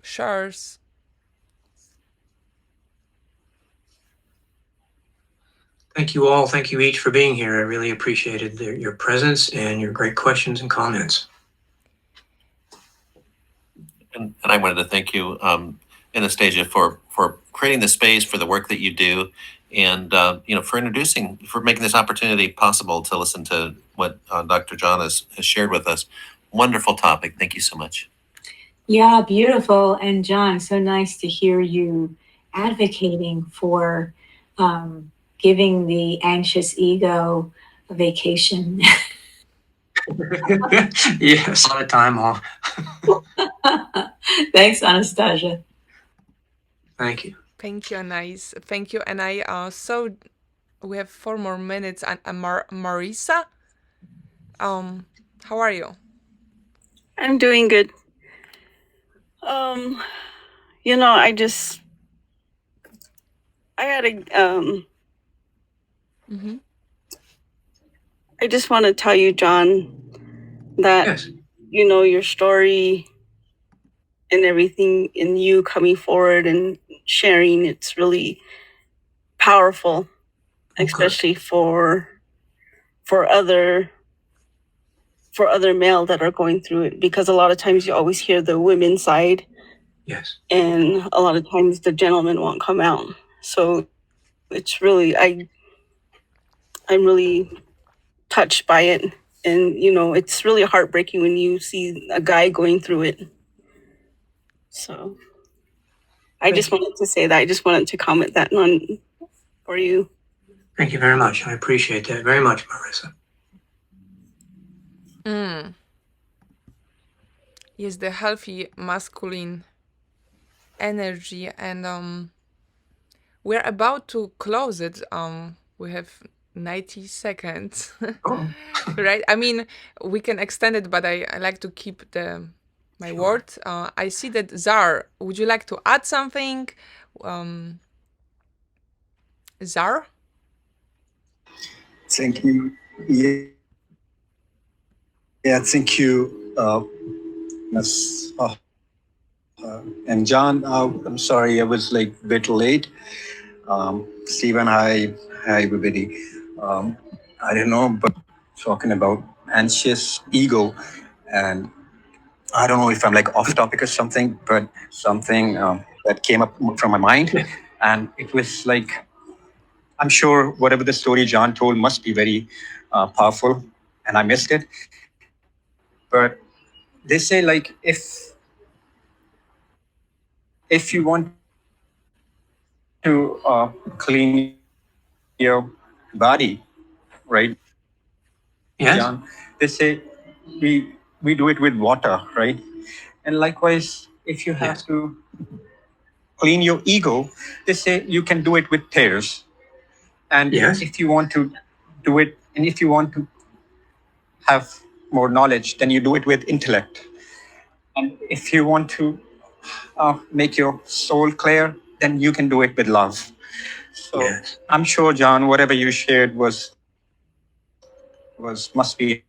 shares? Thank you all. Thank you each for being here. I really appreciated your presence and your great questions and comments. And I wanted to thank you, Anastasia, for creating the space, for the work that you do, and for making this opportunity possible to listen to what Dr. John has shared with us. Wonderful topic. Thank you so much. Yeah, beautiful. And John, so nice to hear you advocating for giving the anxious ego a vacation. Yes, a lot of time off. Thanks, Anastasia. Thank you. Thank you, Anais. Thank you. And I saw we have 4 more minutes. And Marisa, how are you? I'm doing good. You know, I gotta, Mm-hmm. I just want to tell you, John, that, Yes. you know, your story and everything in you coming forward and sharing, it's really powerful, Okay. especially for other male that are going through it, because a lot of times you always hear the women's side. Yes. And a lot of times the gentleman won't come out. So it's really, I'm really touched by it. And, you know, it's really heartbreaking when you see a guy going through it. So I just wanted to say that. I just wanted to comment that on for you. Thank you very much. I appreciate that very much, Marissa. Yes, the healthy masculine energy, and we're about to close it. We have 90 seconds. Oh. Right? I mean, we can extend it, but I like to keep my Sure. word. I see that Zar, would you like to add something? Zar? Thank you. Yeah, thank you, Miss. And John, I'm sorry, I was like a bit late. Stephen, hi, everybody. I don't know, but talking about anxious ego, and I don't know if I'm like off topic or something, but something that came up from my mind, Yeah. and it was like, I'm sure whatever the story John told must be very powerful, and I missed it. But they say like if you want to clean your body, right, Yes. John? They say we do it with water, right? And likewise, if you have Yes. to clean your ego, they say you can do it with tears. And Yes. if you want to do it, and if you want to have more knowledge, then you do it with intellect. And if you want to make your soul clear, then you can do it with love. So Yes. I'm sure, John, whatever you shared must be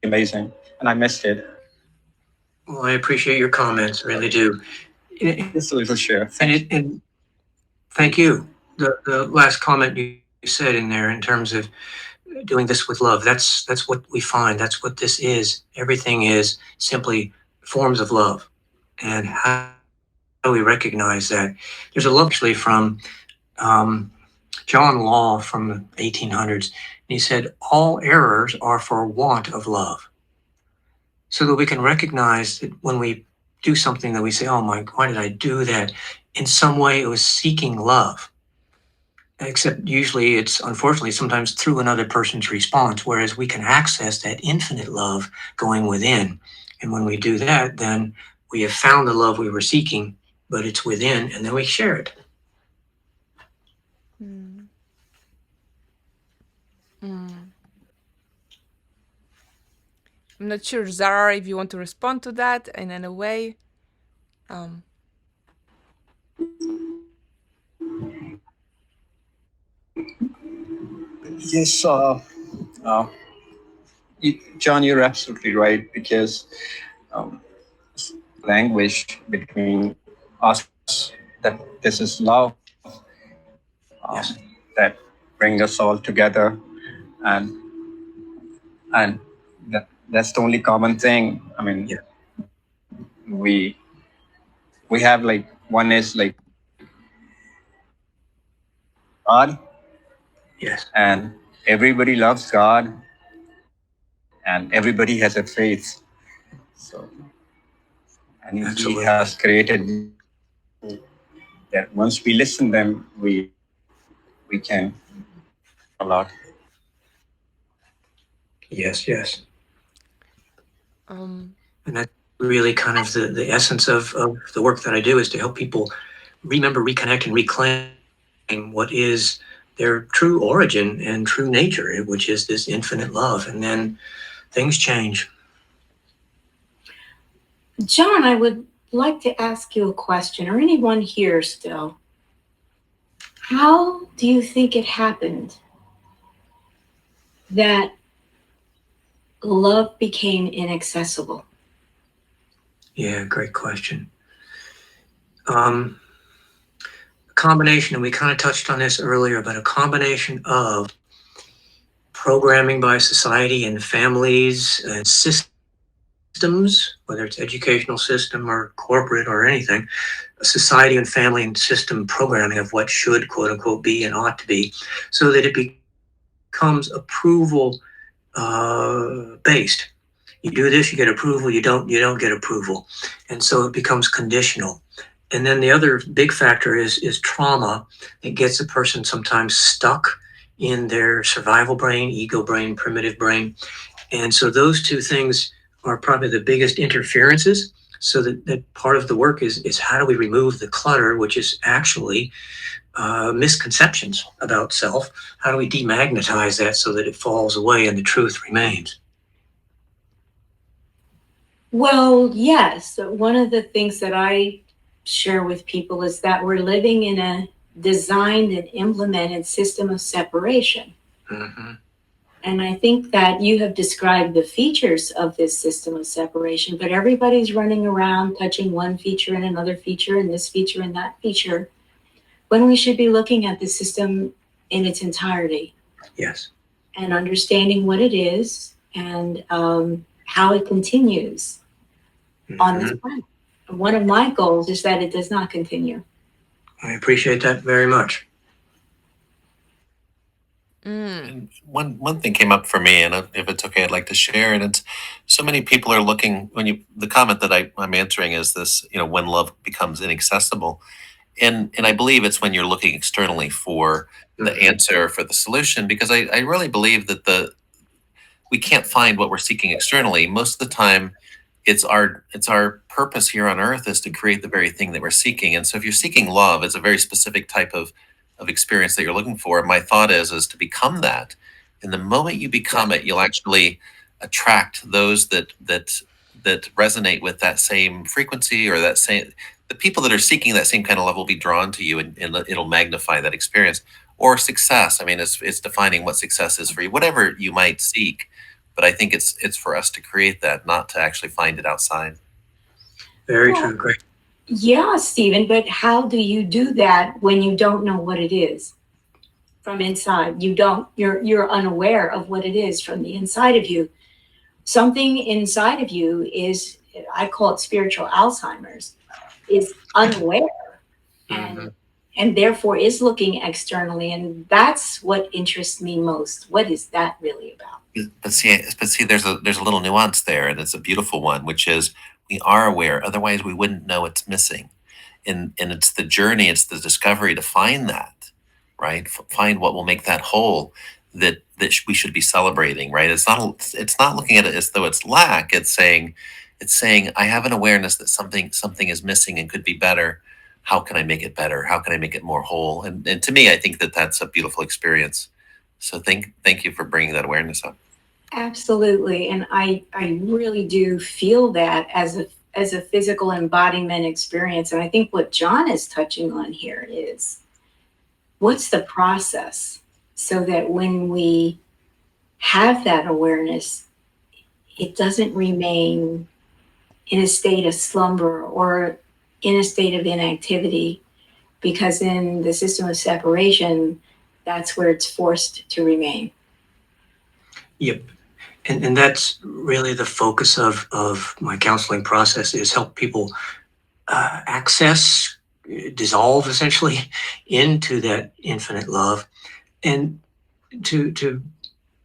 amazing, and I missed it. Well, I appreciate your comments. Really do. Just a little share. And thank you. The last comment you said in there in terms of doing this with love, that's what we find. That's what this is. Everything is simply forms of love. And how do we recognize that? There's a love actually from John Law from the 1800s. And he said, all errors are for want of love. So that we can recognize that when we do something that we say, oh my, why did I do that? In some way, it was seeking love. Except usually it's unfortunately sometimes through another person's response, whereas we can access that infinite love going within. And when we do that, then we have found the love we were seeking, but it's within, and then we share it. I'm not sure, Zara, if you want to respond to that in any way. Yes, John, you're absolutely right, because um, language between us, that this is love, Yes. that bring us all together, and that's the only common thing. I mean, Yeah. we have like one is like God, Yes. and everybody loves God, and everybody has a faith. So, and He Absolutely. has created that once we listen, then we can a lot. Yes. Yes. Um, And that's really kind of the essence of the work that I do, is to help people remember, reconnect, and reclaim what is their true origin and true nature, which is this infinite love. And then things change. John, I would like to ask you a question, or anyone here still. How do you think it happened that love became inaccessible? Yeah, great question. A combination, and we kind of touched on this earlier, but a combination of programming by society and families and systems, whether it's educational system or corporate or anything, society and family and system programming of what should, quote unquote, be and ought to be, so that it becomes approval based. You do this, you get approval. You don't get approval, and so it becomes conditional. And then the other big factor is trauma. It gets a person sometimes stuck in their survival brain, ego brain, primitive brain, and so those two things are probably the biggest interferences. So that part of the work is how do we remove the clutter, which is actually misconceptions about self. How do we demagnetize that so that it falls away and the truth remains? Well, yes. One of the things that I share with people is that we're living in a designed and implemented system of separation. Mm-hmm. And I think that you have described the features of this system of separation, but everybody's running around touching one feature and another feature and this feature and that feature, when we should be looking at the system in its entirety. Yes. And understanding what it is and how it continues on this planet. One of my goals is that it does not continue. I appreciate that very much. And one thing came up for me, and if it's okay, I'd like to share. And it's so many people are looking the comment that I'm answering is this, when love becomes inaccessible, and I believe it's when you're looking externally for the answer, for the solution, because I really believe that we can't find what we're seeking externally. Most of the time, it's our purpose here on earth is to create the very thing that we're seeking. And so if you're seeking love, it's a very specific type of experience that you're looking for. My thought is to become that. And the moment you become it, you'll actually attract those that resonate with that same frequency, or the people that are seeking that same kind of love will be drawn to you, and it'll magnify that experience. Or success. I mean, it's defining what success is for you, whatever you might seek. But I think it's for us to create that, not to actually find it outside. Very true. Great. Yeah, Stephen, but how do you do that when you don't know what it is from inside? You're unaware of what it is from the inside of you. Something inside of you is, I call it spiritual Alzheimer's, is unaware and therefore is looking externally. And that's what interests me most. What is that really about? But see, there's a little nuance there, and it's a beautiful one, which is we are aware. Otherwise, we wouldn't know it's missing, and it's the journey, it's the discovery to find that, right? Find what will make that whole. That we should be celebrating, right? It's not looking at it as though it's lack. It's saying I have an awareness that something is missing and could be better. How can I make it better? How can I make it more whole? And to me, I think that's a beautiful experience. So thank you for bringing that awareness up. Absolutely. And I really do feel that as a physical embodiment experience. And I think what John is touching on here is what's the process so that when we have that awareness, it doesn't remain in a state of slumber or in a state of inactivity, because in the system of separation, that's where it's forced to remain. Yep. And that's really the focus of my counseling process, is help people access, dissolve essentially into that infinite love. And to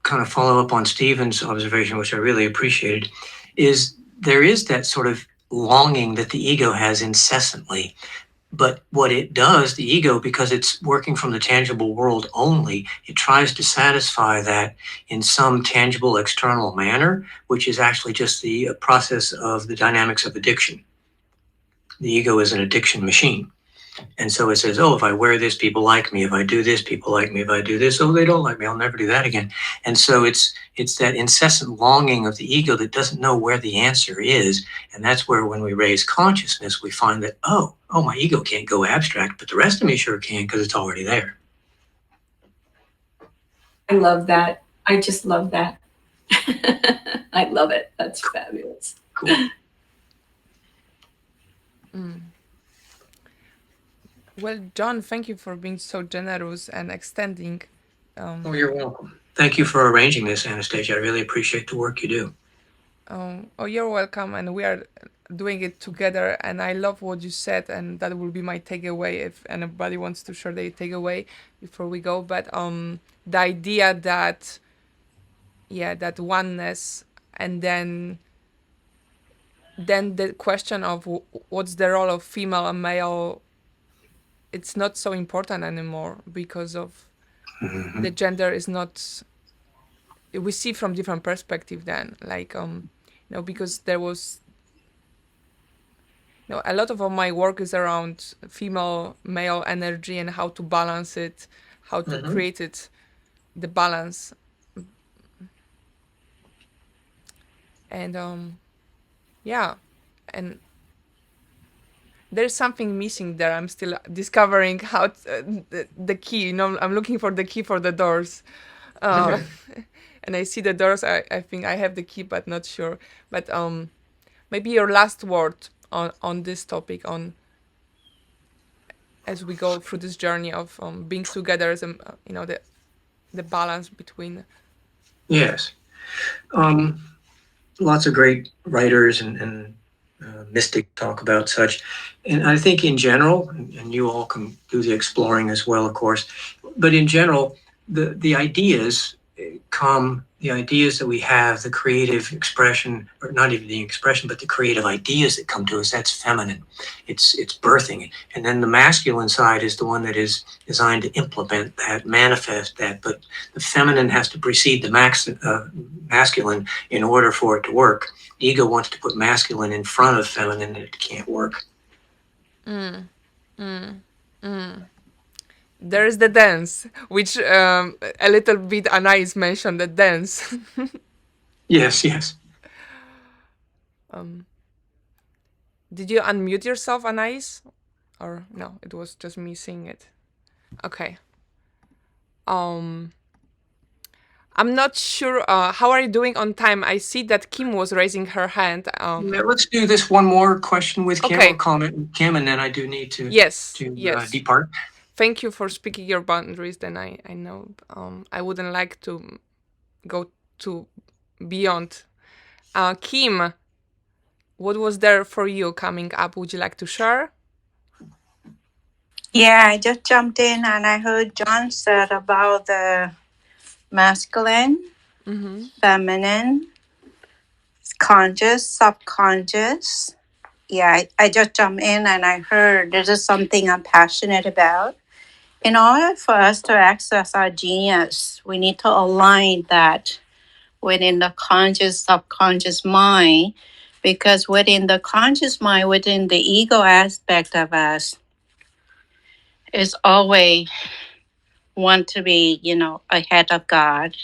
kind of follow up on Stephen's observation, which I really appreciated, is there is that sort of longing that the ego has incessantly. But what it does, the ego, because it's working from the tangible world only, it tries to satisfy that in some tangible external manner, which is actually just the process of the dynamics of addiction. The ego is an addiction machine. And so it says, oh, if I wear this, people like me. If I do this, people like me. If I do this, oh, they don't like me. I'll never do that again. And so it's that incessant longing of the ego that doesn't know where the answer is. And that's where, when we raise consciousness, we find that, oh, my ego can't go abstract, but the rest of me sure can, because it's already there. I love that. I just love that. I love it. That's fabulous. Cool. Well, John, thank you for being so generous and extending. Oh, you're welcome. Thank you for arranging this, Anastasia. I really appreciate the work you do. Oh, you're welcome, and we are doing it together. And I love what you said, and that will be my takeaway if anybody wants to share their takeaway before we go. But the idea that, that oneness, and then the question of what's the role of female and male, it's not so important anymore, because of the gender is not, we see from different perspective then, like because there was a lot of my work is around female male energy and how to balance it, how to create it, the balance. And and there's something missing there. I'm still discovering how the key, I'm looking for the key for the doors. And I see the doors. I think I have the key, but not sure. But maybe your last word on this topic, on as we go through this journey of being together, as the balance between. Yes. Lots of great writers and mystics talk about such. And I think in general, and you all can do the exploring as well, of course, but in general, the ideas come, the ideas that we have, the creative expression, or not even the expression, but the creative ideas that come to us, that's feminine. It's birthing. And then the masculine side is the one that is designed to implement that, manifest that. But the feminine has to precede the masculine in order for it to work. The ego wants to put masculine in front of feminine, and it can't work. There is the dance, which a little bit Anais mentioned, the dance. Yes. Did you unmute yourself, Anais? Or no, it was just me seeing it. Okay. I'm not sure. How are you doing on time? I see that Kim was raising her hand. Yeah, let's do this one more question with Kim, Okay. or comment with Kim, and then I do need to Yes. depart. Thank you for speaking your boundaries. Then I know I wouldn't like to go too beyond. Kim, what was there for you coming up? Would you like to share? Yeah, I just jumped in and I heard John said about the masculine, feminine, conscious, subconscious. Yeah, I just jumped in and I heard this is something I'm passionate about. In order for us to access our genius, we need to align that within the conscious, subconscious mind, because within the conscious mind, within the ego aspect of us, is always want to be, ahead of God.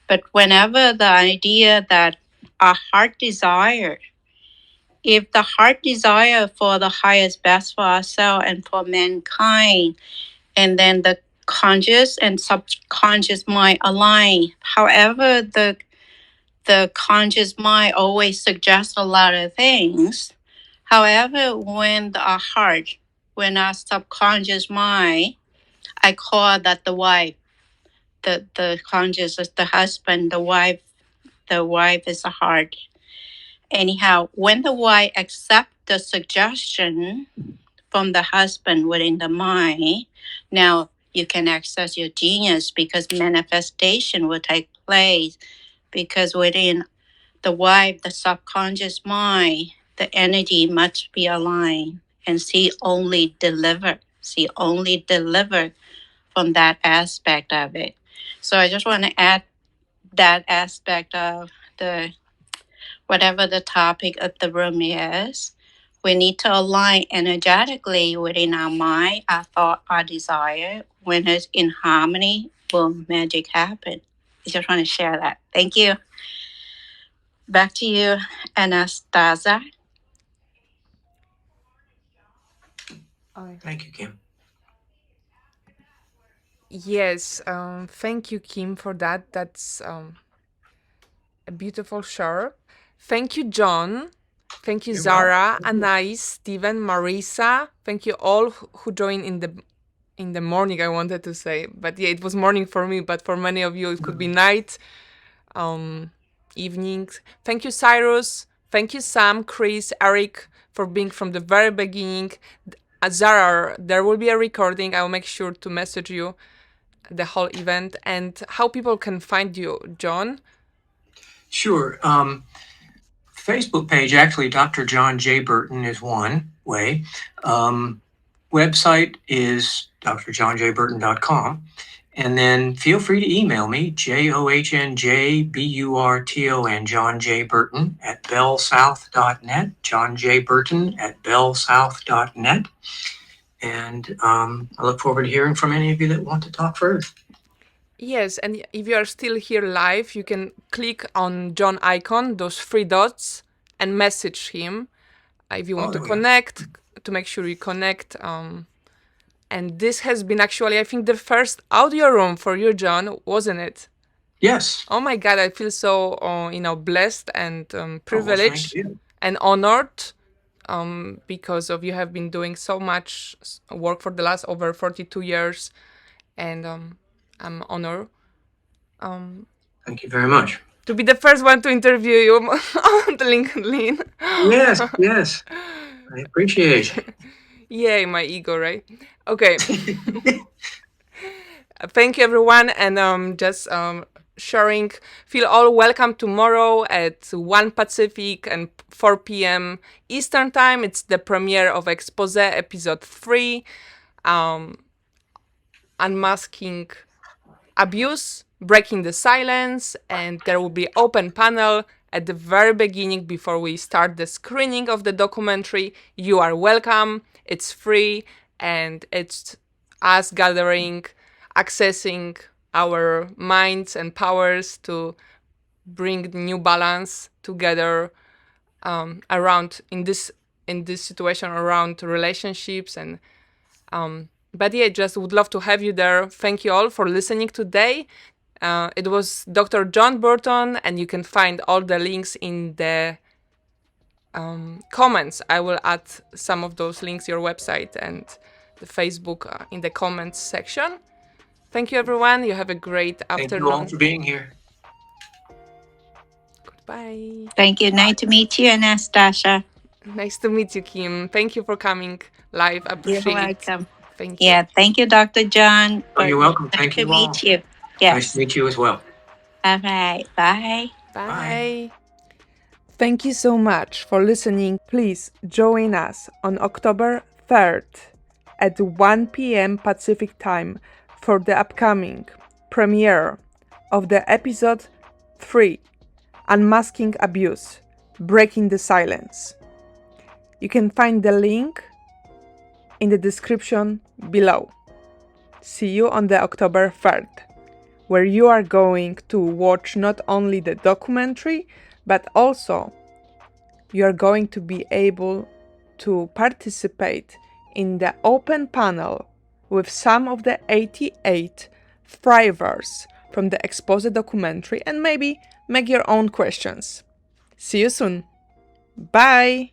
But whenever the idea that our heart desire, if the heart desire for the highest best for ourselves and for mankind, and then the conscious and subconscious mind align, however, the conscious mind always suggests a lot of things. However, when our heart, when our subconscious mind, I call that the wife, the conscious is the husband, the wife is the heart. Anyhow, when the wife accepts the suggestion from the husband within the mind, now you can access your genius, because manifestation will take place, because within the wife, the subconscious mind, the energy must be aligned, and she only deliver from that aspect of it. So I just want to add that aspect of the whatever the topic of the room is, We need to align energetically within our mind, our thought, our desire. When it's in harmony, will magic happen. I just want to share that. Thank you. Back to you, Anastasia. Thank you, Kim. Yes, thank you, Kim, for that. That's a beautiful share. Thank you, John. Thank you, You're Zara, welcome. Anais, Stephen, Marisa. Thank you all who joined in the morning, I wanted to say. But yeah, it was morning for me, but for many of you, it could be night, evenings. Thank you, Cyrus. Thank you, Sam, Chris, Eric, for being from the very beginning. Zara, there will be a recording. I'll make sure to message you the whole event and how people can find you, John. Sure. Facebook page, actually, Dr. John J. Burton is one way. Website is drjohnjburton.com. And then feel free to email me, JOHNJBURTON, John J. Burton at bellsouth.net, John J. Burton at bellsouth.net. And I look forward to hearing from any of you that want to talk further. Yes, and if you are still here live, you can click on John icon, those three dots, and message him if you want to connect, to make sure you connect. And this has been actually, I think, the first audio room for you, John, wasn't it? Yes. Oh my God, I feel so, blessed and privileged thank you. and honored because of you have been doing so much work for the last over 42 years, and I'm honored. Thank you very much. To be the first one to interview you on the LinkedIn. Yes. I appreciate it. Yay, my ego, right? Okay. Thank you, everyone, and just sharing. Feel all welcome tomorrow at 1 Pacific and 4 p.m. Eastern Time. It's the premiere of Expose Episode 3, Unmasking Abuse, Breaking the Silence, and there will be open panel at the very beginning before we start the screening of the documentary. You are welcome. It's free, and it's us gathering, accessing our minds and powers to bring new balance together around in this situation around relationships and but yeah, just would love to have you there. Thank you all for listening today. It was Dr. John Burton, and you can find all the links in the comments. I will add some of those links, your website and the Facebook in the comments section. Thank you, everyone. You have a great afternoon. Thank you all for being here. Goodbye. Thank you. Nice to meet you, Anastasia. Nice to meet you, Kim. Thank you for coming live. Appreciate You're it. welcome. Thank you. Yeah, thank you, Dr. John. Oh, you're welcome. Thank you all. Nice to meet you. Yes. Nice to meet you as well. All right. Bye. Bye. Thank you so much for listening. Please join us on October 3rd at 1 p.m. Pacific Time for the upcoming premiere of the episode 3, Unmasking Abuse, Breaking the Silence. You can find the link in the description below. See you on the October 3rd, where you are going to watch not only the documentary, but also you are going to be able to participate in the open panel with some of the 88 thrivers from the Expose documentary and maybe make your own questions. See you soon. Bye!